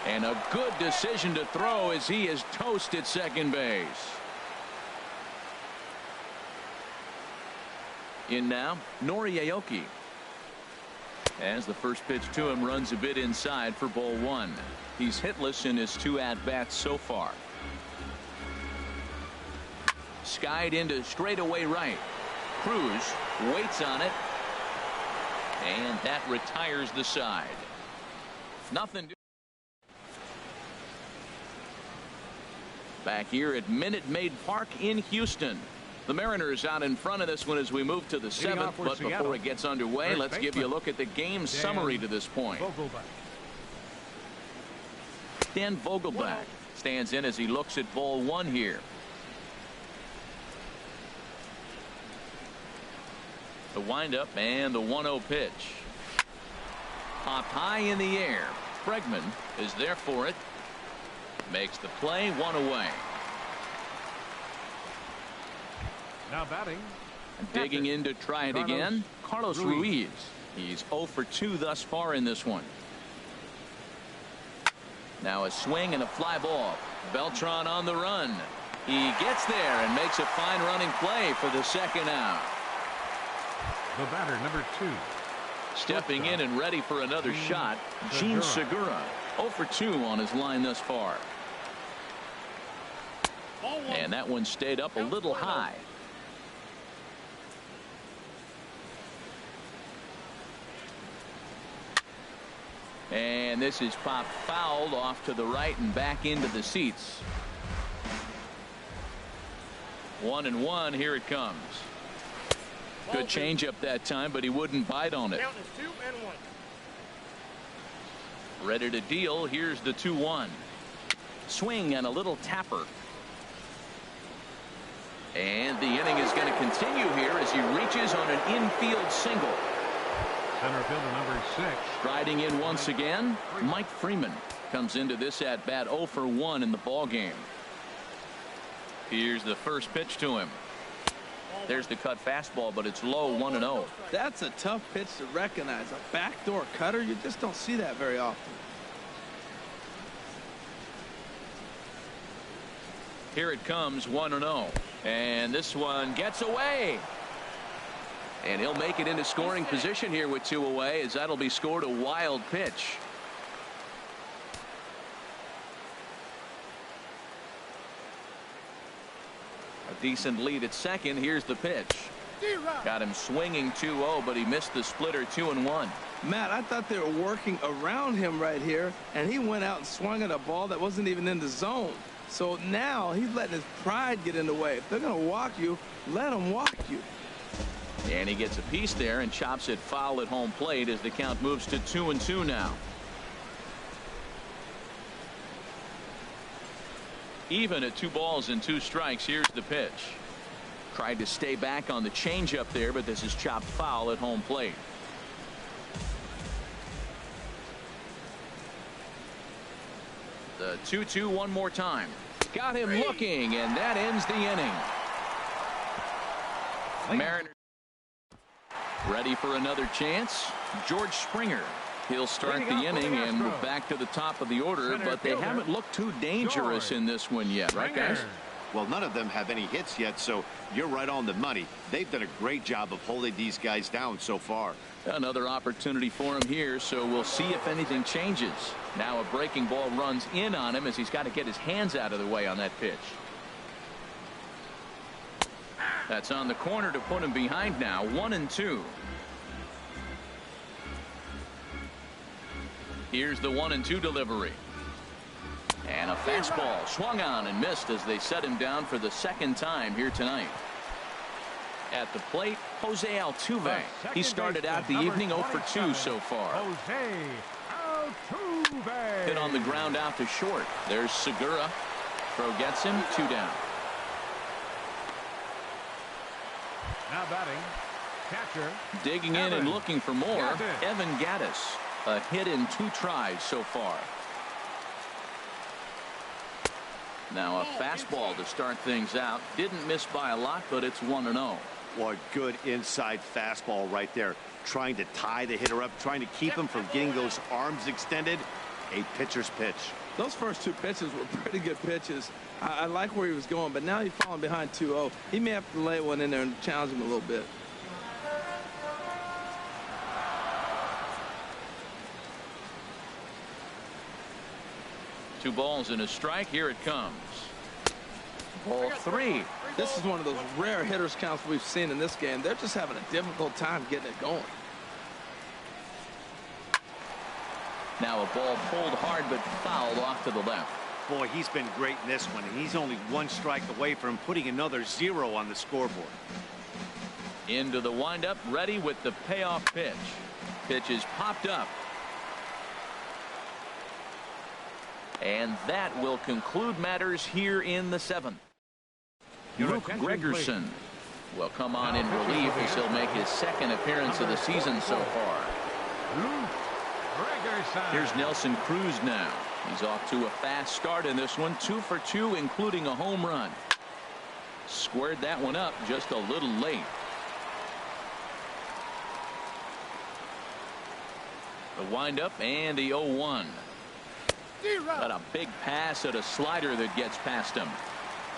And a good decision to throw as he is toast at second base. In now, Nori Aoki. As the first pitch to him runs a bit inside for ball 1. He's hitless in his 2 at-bats so far. Skied into straightaway right. Cruz waits on it. And that retires the side. Nothing. Back here at Minute Maid Park in Houston. The Mariners out in front of this one as we move to the 7th. But before it gets underway, let's give you a look at the game summary to this point. Dan Vogelbach stands in as he looks at ball 1 here. The windup and the 1-0 pitch. Popped high in the air. Bregman is there for it. Makes the play, 1 away. Now batting. Digging in to try it again. Carlos Ruiz. He's 0 for 2 thus far in this one. Now a swing and a fly ball. Beltran on the run. He gets there and makes a fine running play for the second out. The batter, number 2. Stepping in and ready for another shot, Gene Segura. 0 for 2 on his line thus far. And that one stayed up a little high. And this is popped fouled off to the right and back into the seats. 1-1. Here it comes. Good changeup that time, but he wouldn't bite on it. Ready to deal. Here's the 2-1. Swing and a little tapper. And the inning is going to continue here as he reaches on an infield single. Center fielder number 6. Striding in once again, Mike Freeman comes into this at bat 0 for 1 in the ball game. Here's the first pitch to him. There's the cut fastball, but it's low, 1-0. That's a tough pitch to recognize. A backdoor cutter, you just don't see that very often. Here it comes, 1-0. And this one gets away. And he'll make it into scoring position here with 2 away, as that'll be scored a wild pitch. A decent lead at second. Here's the pitch. Got him swinging 2-0, but he missed the splitter 2-1. Matt, I thought they were working around him right here, and he went out and swung at a ball that wasn't even in the zone. So now he's letting his pride get in the way. If they're going to walk you, let them walk you. And he gets a piece there and chops it foul at home plate as the count moves to 2-2 now. Even at 2 balls and 2 strikes. Here's the pitch. Tried to stay back on the changeup there, but this is chopped foul at home plate. The 2-2 one more time. Got him looking, and that ends the inning. Mariners ready for another chance. George Springer. He'll start the inning and move back to the top of the order, but they haven't looked too dangerous in this one yet, right, guys? Well, none of them have any hits yet, so you're right on the money. They've done a great job of holding these guys down so far. Another opportunity for him here, so we'll see if anything changes. Now a breaking ball runs in on him as he's got to get his hands out of the way on that pitch. That's on the corner to put him behind now. 1-2. Here's the 1-2 delivery. And a fastball swung on and missed as they set him down for the second time here tonight. At the plate, Jose Altuve. He started out the evening 0 for 2 so far. Jose Altuve. Hit on the ground out to short. There's Segura. Throw gets him. 2 down. Now batting, catcher. Digging in and looking for more. Evan Gattis. A hit in 2 tries so far. Now a fastball to start things out. Didn't miss by a lot, but it's 1-0. What good inside fastball right there. Trying to tie the hitter up, trying to keep him from getting those arms extended. A pitcher's pitch. Those first 2 pitches were pretty good pitches. I like where he was going, but now he's falling behind 2-0. He may have to lay one in there and challenge him a little bit. Two balls and a strike. Here it comes. Ball 3. This is one of those rare hitters counts we've seen in this game. They're just having a difficult time getting it going. Now a ball pulled hard but fouled off to the left. Boy, he's been great in this one, and he's only 1 strike away from putting another 0 on the scoreboard. Into the windup, ready with the payoff pitch. Pitch is popped up. And that will conclude matters here in the 7th. Luke Gregerson will come on in relief as he'll make his 2nd appearance of the season so far. Luke Gregerson. Here's Nelson Cruz now. He's off to a fast start in this one. 2 for 2, including a home run. Squared that one up just a little late. The windup and the 0-1. Got a big pass at a slider that gets past him.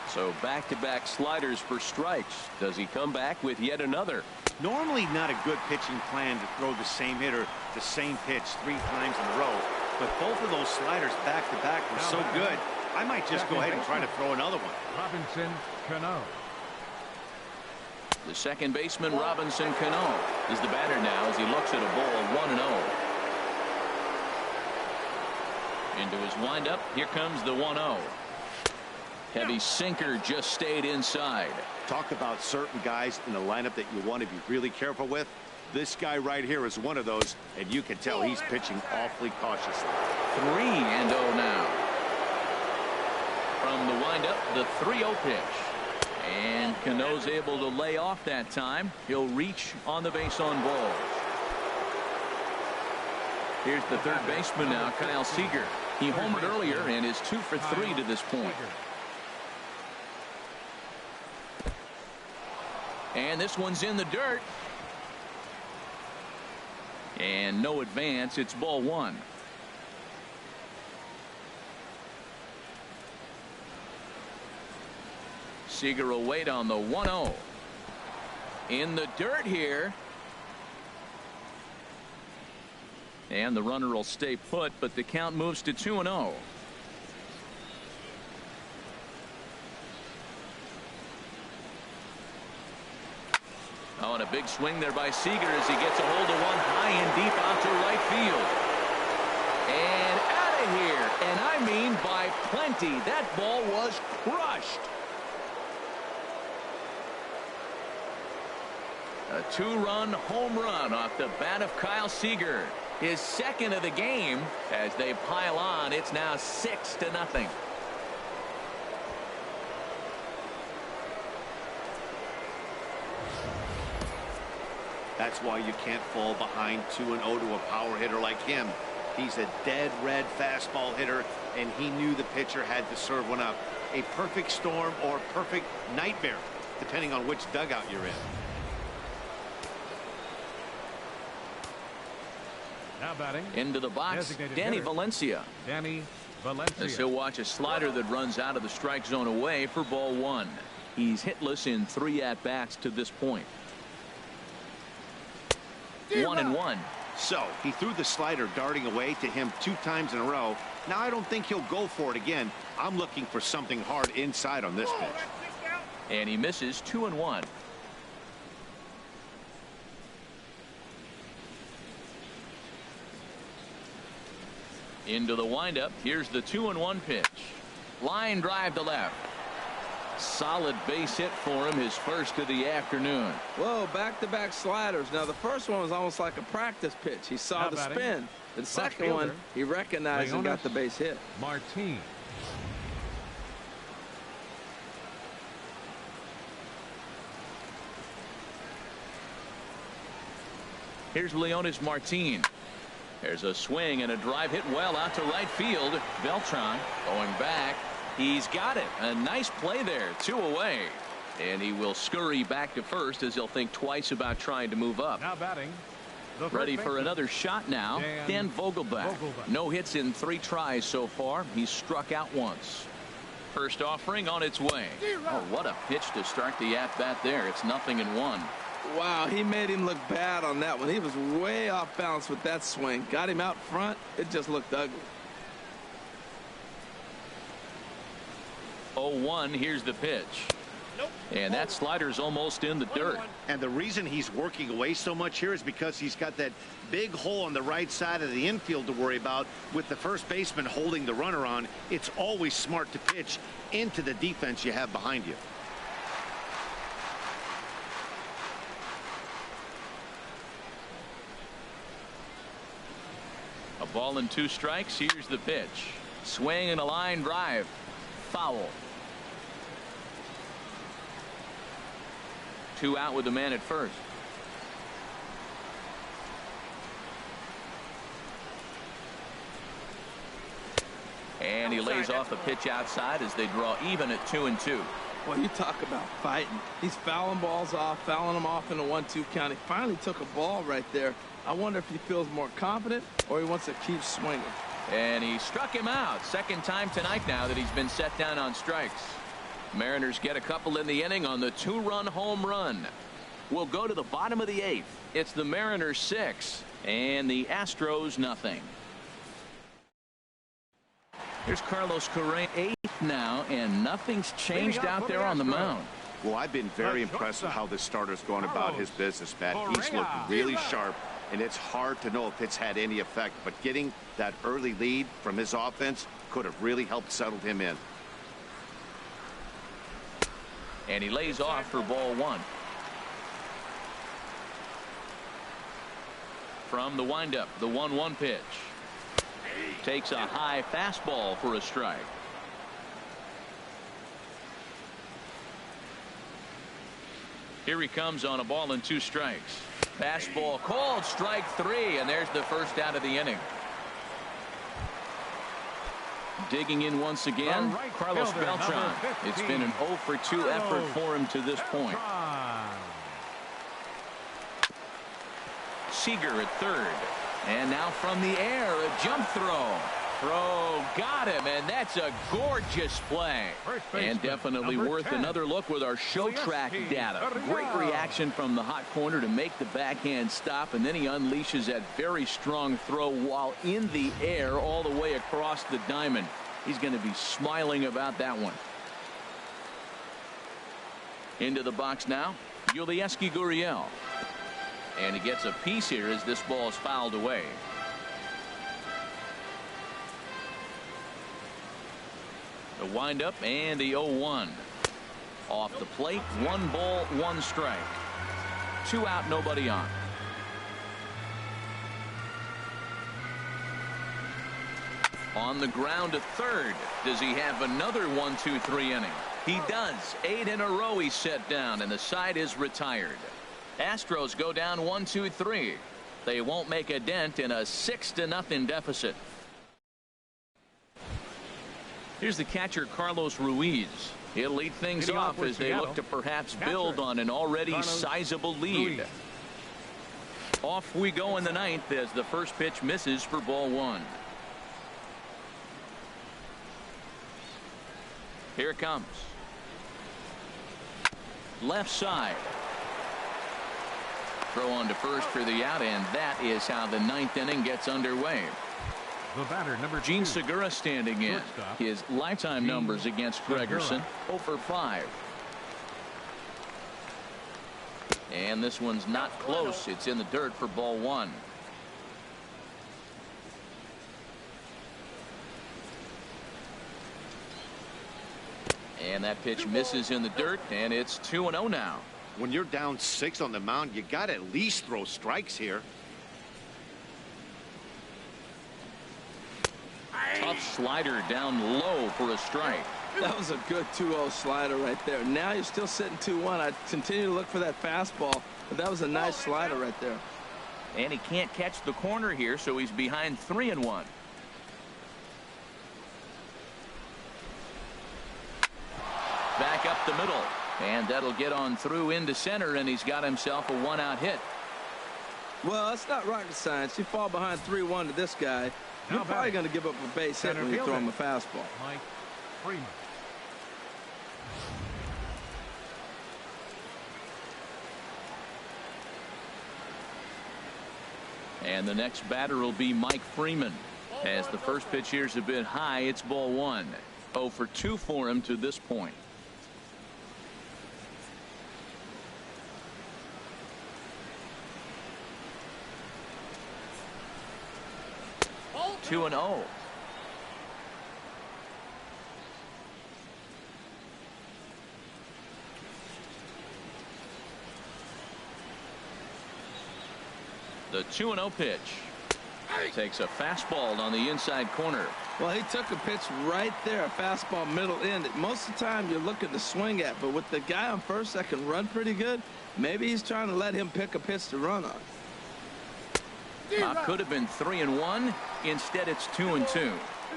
So back-to-back sliders for strikes. Does he come back with yet another? Normally not a good pitching plan to throw the same hitter the same pitch 3 times in a row, but both of those sliders back-to-back were so good, I might just go ahead and try to throw another one. Robinson Cano. The second baseman, Robinson Cano, is the batter now as he looks at a ball 1-0. Into his windup. Here comes the 1-0. Heavy sinker just stayed inside. Talk about certain guys in the lineup that you want to be really careful with. This guy right here is one of those, and you can tell he's pitching awfully cautiously. 3-0 now. From the windup, the 3-0 pitch. And Cano's able to lay off that time. He'll reach on the base on balls. Here's the third baseman now, Kyle Seager. He homered earlier and is 2 for 3 to this point. And this one's in the dirt. And no advance. It's ball 1. Seager will wait on the 1-0. In the dirt here. And the runner will stay put, but the count moves to 2-0. On a big swing there by Seager as he gets a hold of one high and deep out to right field. And out of here. And I mean by plenty. That ball was crushed. A two-run home run off the bat of Kyle Seager. His second of the game. As they pile on, it's now 6-0. That's why you can't fall behind 2-0 to a power hitter like him. He's a dead red fastball hitter, and he knew the pitcher had to serve one up. A perfect storm or perfect nightmare, depending on which dugout you're in. Now batting. Into the box, Danny Valencia. Danny Valencia. As he'll watch a slider that runs out of the strike zone away for ball one. He's hitless in 3 at-bats to this point. 1-1. So he threw the slider darting away to him 2 times in a row. Now I don't think he'll go for it again. I'm looking for something hard inside on this pitch. And he misses 2-1. Into the windup. Here's the 2-1 pitch. Line drive to left. Solid base hit for him, his first of the afternoon. Whoa, back-to-back sliders. Now, the first one was almost like a practice pitch. He saw Now the batting. spin. The second fielder, one, he recognized and got Leonard the base hit. Martin. Here's Leonard Martin. There's a swing and a drive hit well out to right field. Beltran going back. He's got it. A nice play there. 2 away. And he will scurry back to first as he'll think twice about trying to move up. Now batting. Ready for another shot now. Dan Vogelbach. No hits in 3 tries so far. He's struck out once. First offering on its way. Oh, what a pitch to start the at-bat there. It's 0-1. Wow, he made him look bad on that one. He was way off balance with that swing. Got him out front. It just looked ugly. 0-1. Here's the pitch. And that slider's almost in the dirt. And the reason he's working away so much here is because he's got that big hole on the right side of the infield to worry about. With the first baseman holding the runner on, it's always smart to pitch into the defense you have behind you. A ball and 2 strikes. Here's the pitch. Swing and a line drive. Foul. 2 out with the man at first. And he lays off a pitch outside as they draw even at 2-2. Well, you talk about fighting. He's fouling balls off, fouling them off in a 1-2 count. He finally took a ball right there. I wonder if he feels more confident or he wants to keep swinging. And he struck him out. Second time tonight now that he's been set down on strikes. Mariners get a couple in the inning on the 2-run home run. We'll go to the bottom of the 8th. It's the Mariners 6 and the Astros nothing. Here's Carlos Correa 8th now, and nothing's changed out there on the mound. Well, I've been very impressed with how this starter's going about his business, Matt. He's looked really sharp, and it's hard to know if it's had any effect, but getting that early lead from his offense could have really helped settle him in. And he lays off for ball 1. From the windup, the 1-1 pitch. Takes a high fastball for a strike. Here he comes on a ball and 2 strikes. Fastball called, strike 3, and there's the first out of the inning. Digging in once again, Carlos Beltran. It's been an 0 for 2 effort for him to this point. Seager at third. And now from the air, a jump throw. Throw got him, and that's a gorgeous play. And definitely worth 10. Another look with our show track data. Great reaction from the hot corner to make the backhand stop, and then he unleashes that very strong throw while in the air all the way across the diamond. He's going to be smiling about that one. Into the box now, Yulieski Gurriel. And he gets a piece here as this ball is fouled away. The windup and the 0-1. Off the plate, 1 ball, 1 strike. 2 out, nobody on. On the ground to third. Does he have another 1-2-3 inning? He does. 8 in a row he's set down, and the side is retired. Astros go down 1-2-3. They won't make a dent in a 6-0 deficit. Here's the catcher, Carlos Ruiz. He'll lead things off as they look to perhaps build on an already sizable lead. Off we go in the 9th as the first pitch misses for ball 1. Here it comes. Left side. Throw on to first for the out, and that is how the 9th inning gets underway. The batter, number Gene 2. Segura standing in. Shortstop. His lifetime numbers against Gregerson, 0 for 5. And this one's not close. It's in the dirt for ball 1. And that pitch misses in the dirt, and it's 2-0 now. When you're down 6 on the mound, you got to at least throw strikes here. Tough slider down low for a strike. That was a good 2-0 slider right there. Now you're still sitting 2-1. I continue to look for that fastball, but that was a nice slider right there. And he can't catch the corner here, so he's behind 3-1. Back up the middle, and that'll get on through into center, and he's got himself a 1-out hit. Well, it's not rocket science. You fall behind 3-1 to this guy, you're probably going to give up a base hit when you throw him a fastball. Mike Freeman. And the next batter will be Mike Freeman. As the first pitch here's a bit high, it's ball 1. 0 for 2 for him to this point. Oh. 2-0. The 2-0 pitch. Takes a fastball on the inside corner. Well, he took a pitch right there, a fastball middle end. Most of the time you're looking to swing at, but with the guy on first that can run pretty good, maybe he's trying to let him pick a pitch to run on. Could have been 3-1. Instead, it's 2-2.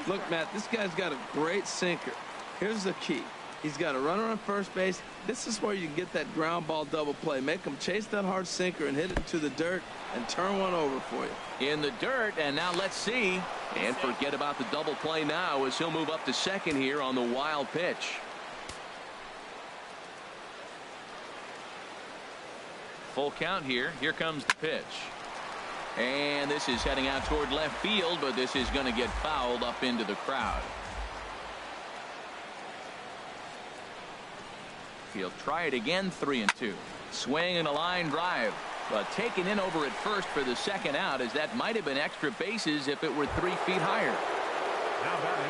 Look, Matt, this guy's got a great sinker. Here's the key. He's got a runner on first base. This is where you can get that ground ball double play. Make him chase that hard sinker and hit it into the dirt and turn one over for you. In the dirt, and now let's see. And forget about the double play now as he'll move up to second here on the wild pitch. Full count here. Here comes the pitch. And this is heading out toward left field, but this is going to get fouled up into the crowd. He'll try it again, 3-2. Swing and a line drive, but taken in over at first for the second out, as that might have been extra bases if it were 3 feet higher.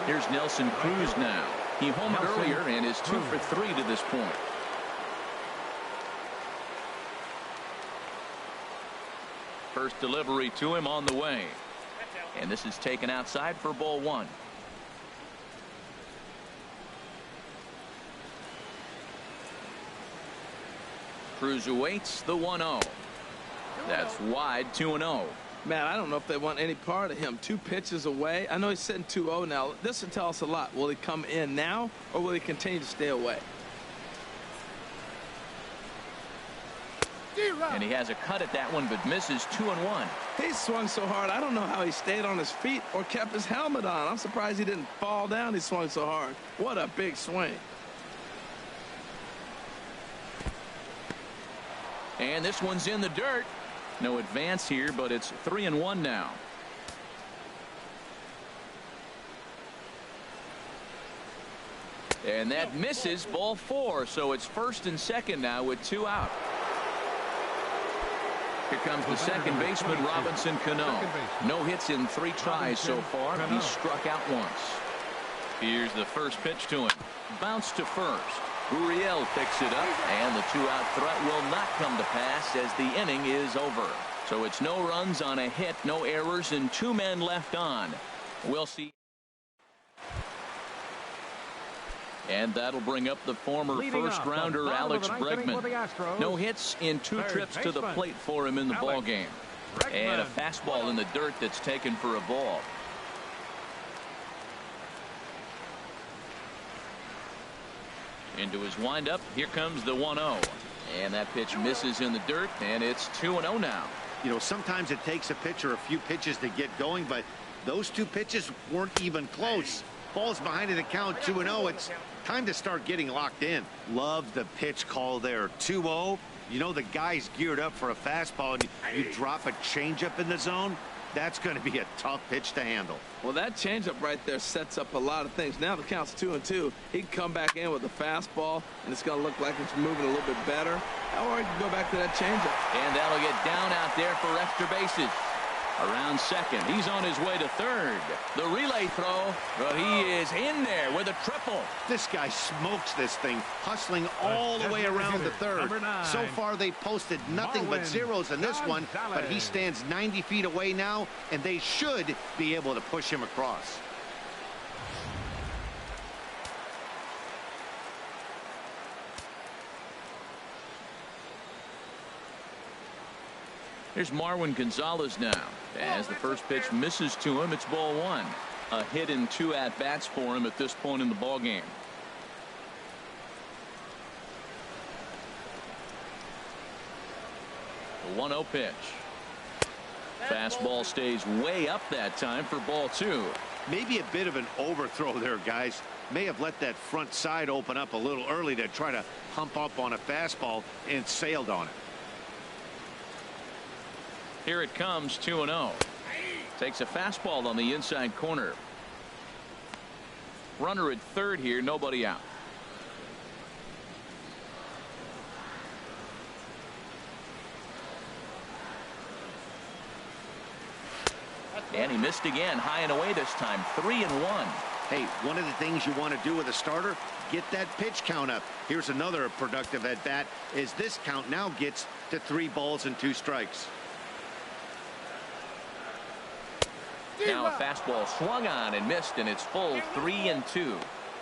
Here's Nelson Cruz now. He homered earlier and is 2 for 3 to this point. First delivery to him on the way. And this is taken outside for ball 1. Cruz awaits the 1-0. That's wide, 2-0. Man, I don't know if they want any part of him. 2 pitches away. I know he's sitting 2-0 now. This will tell us a lot. Will he come in now, or will he continue to stay away? And he has a cut at that one, but misses 2-1. He swung so hard, I don't know how he stayed on his feet or kept his helmet on. I'm surprised he didn't fall down. He swung so hard. What a big swing. And this one's in the dirt. No advance here, but it's 3-1 now. And that misses, ball 4. So it's first and second now with 2 out. Here comes the second baseman, Robinson Cano. No hits in 3 tries so far. He's struck out once. Here's the first pitch to him. Bounce to first. Gurriel picks it up, and the 2-out threat will not come to pass as the inning is over. So it's no runs on a hit, no errors, and 2 men left on. We'll see. And that'll bring up the former first-rounder Alex Bregman. No hits in 2 trips to the plate for him in the ballgame. And a fastball in the dirt that's taken for a ball. Into his windup. Here comes the 1-0. And that pitch misses in the dirt, and it's 2-0 now. You know, sometimes it takes a pitcher a few pitches to get going, but those 2 pitches weren't even close. Ball's behind in the count, 2-0. It's time to start getting locked in. Love the pitch call there. 2-0. You know the guy's geared up for a fastball, and you drop a changeup in the zone. That's going to be a tough pitch to handle. Well, that changeup right there sets up a lot of things. Now the count's 2-2. He can come back in with a fastball, and it's going to look like it's moving a little bit better. Or he can go back to that changeup. And that'll get down out there for extra bases. Around second. He's on his way to third. The relay throw, but he is in there with a triple. This guy smokes this thing, hustling all the way around the third. So far, they posted nothing but zeros in this one, but he stands 90 feet away now, and they should be able to push him across. Here's Marwin Gonzalez now. As the first pitch misses to him, it's ball 1. A hit in 2 at-bats for him at this point in the ballgame. The 1-0 pitch. Fastball stays way up that time for ball 2. Maybe a bit of an overthrow there, guys. May have let that front side open up a little early to try to hump up on a fastball and sailed on it. Here it comes, 2-0. Takes a fastball on the inside corner. Runner at third here, nobody out. And he missed again, high and away this time, 3-1. Hey, one of the things you want to do with a starter, get that pitch count up. Here's another productive at bat as this count now gets to 3 balls and 2 strikes. Now a fastball swung on and missed, and it's full 3-2.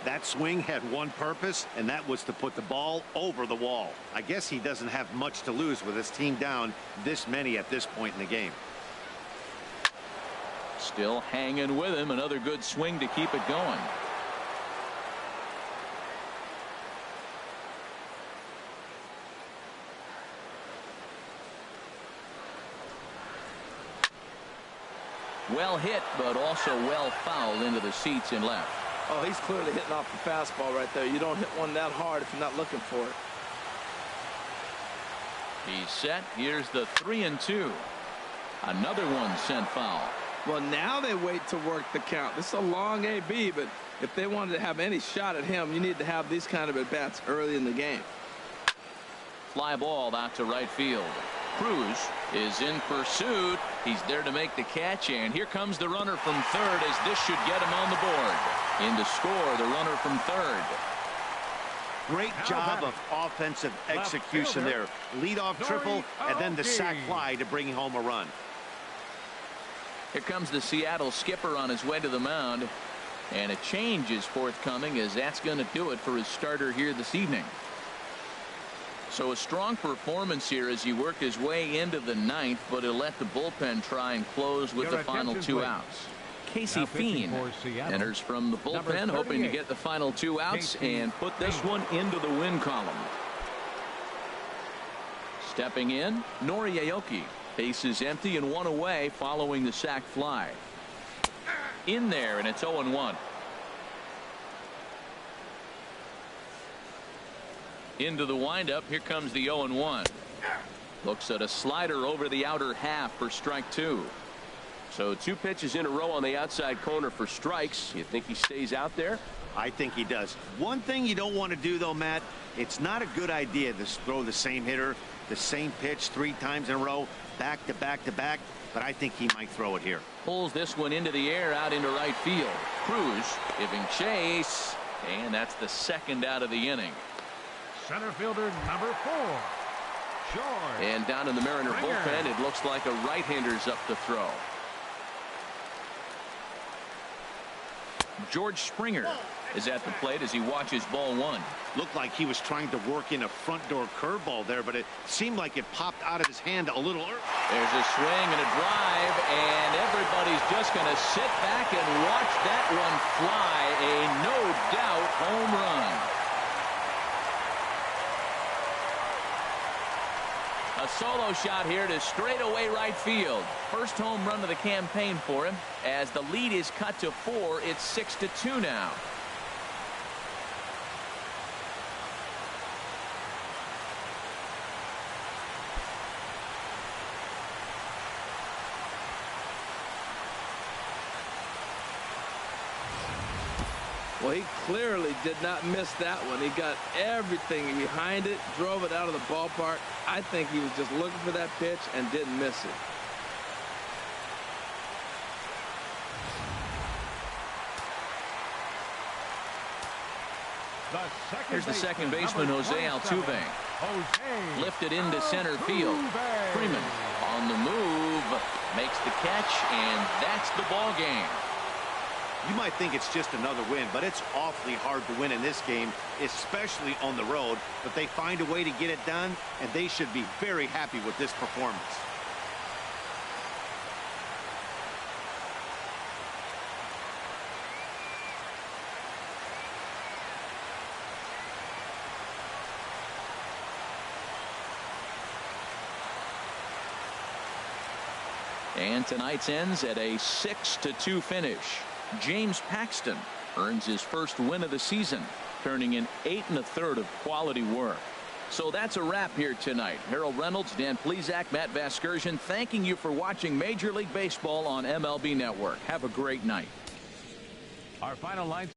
That swing had one purpose, and that was to put the ball over the wall. I guess he doesn't have much to lose with his team down this many at this point in the game. Still hanging with him. Another good swing to keep it going. Well hit, but also well fouled into the seats and left. Oh, he's clearly hitting off the fastball right there. You don't hit one that hard if you're not looking for it. He's set. Here's the 3-2. Another one sent foul. Well, now they wait to work the count. This is a long AB, but if they wanted to have any shot at him, you need to have these kind of at-bats early in the game. Fly ball out to right field. Cruz is in pursuit. He's there to make the catch, and here comes the runner from third as this should get him on the board. In to score, the runner from third. Great job of offensive execution there. Leadoff triple and then the sac fly to bring home a run. Here comes the Seattle skipper on his way to the mound, and a change is forthcoming as that's going to do it for his starter here this evening. So a strong performance here as he worked his way into the ninth, but he'll let the bullpen try and close with the final 2 outs. Casey Fiend enters from the bullpen, hoping to get the final 2 outs and put this one into the win column. Stepping in, Nori Aoki. Base is empty and 1 away following the sac fly. In there, and it's 0-1. Into the windup. Here comes the 0-1. Looks at a slider over the outer half for strike 2. So 2 pitches in a row on the outside corner for strikes. You think he stays out there? I think he does. One thing you don't want to do, though, Matt, it's not a good idea to throw the same hitter the same pitch 3 times in a row, back to back to back, but I think he might throw it here. Pulls this one into the air out into right field. Cruz giving chase, and that's the second out of the inning. Center fielder number 4, George. And down in the Mariner bullpen, it looks like a right-hander's up to throw. George Springer is at the plate as he watches ball 1. Looked like he was trying to work in a front door curveball there, but it seemed like it popped out of his hand a little early. There's a swing and a drive, and everybody's just going to sit back and watch that one fly. A no-doubt home run. A solo shot here to straightaway right field. First home run of the campaign for him. As the lead is cut to 4, it's 6-2 now. Well, he clearly did not miss that one. He got everything behind it, drove it out of the ballpark. I think he was just looking for that pitch and didn't miss it. Here's the second baseman, Jose Altuve. Lifted into center field. Freeman on the move, makes the catch, and that's the ball game. You might think it's just another win, but it's awfully hard to win in this game, especially on the road. But they find a way to get it done, and they should be very happy with this performance. And tonight's ends at a 6-2 finish. James Paxton earns his first win of the season, turning in 8 1/3 of quality work. So that's a wrap here tonight. Harold Reynolds, Dan Plesac, Matt Vasgersian, thanking you for watching Major League Baseball on MLB Network. Have a great night. Our final line.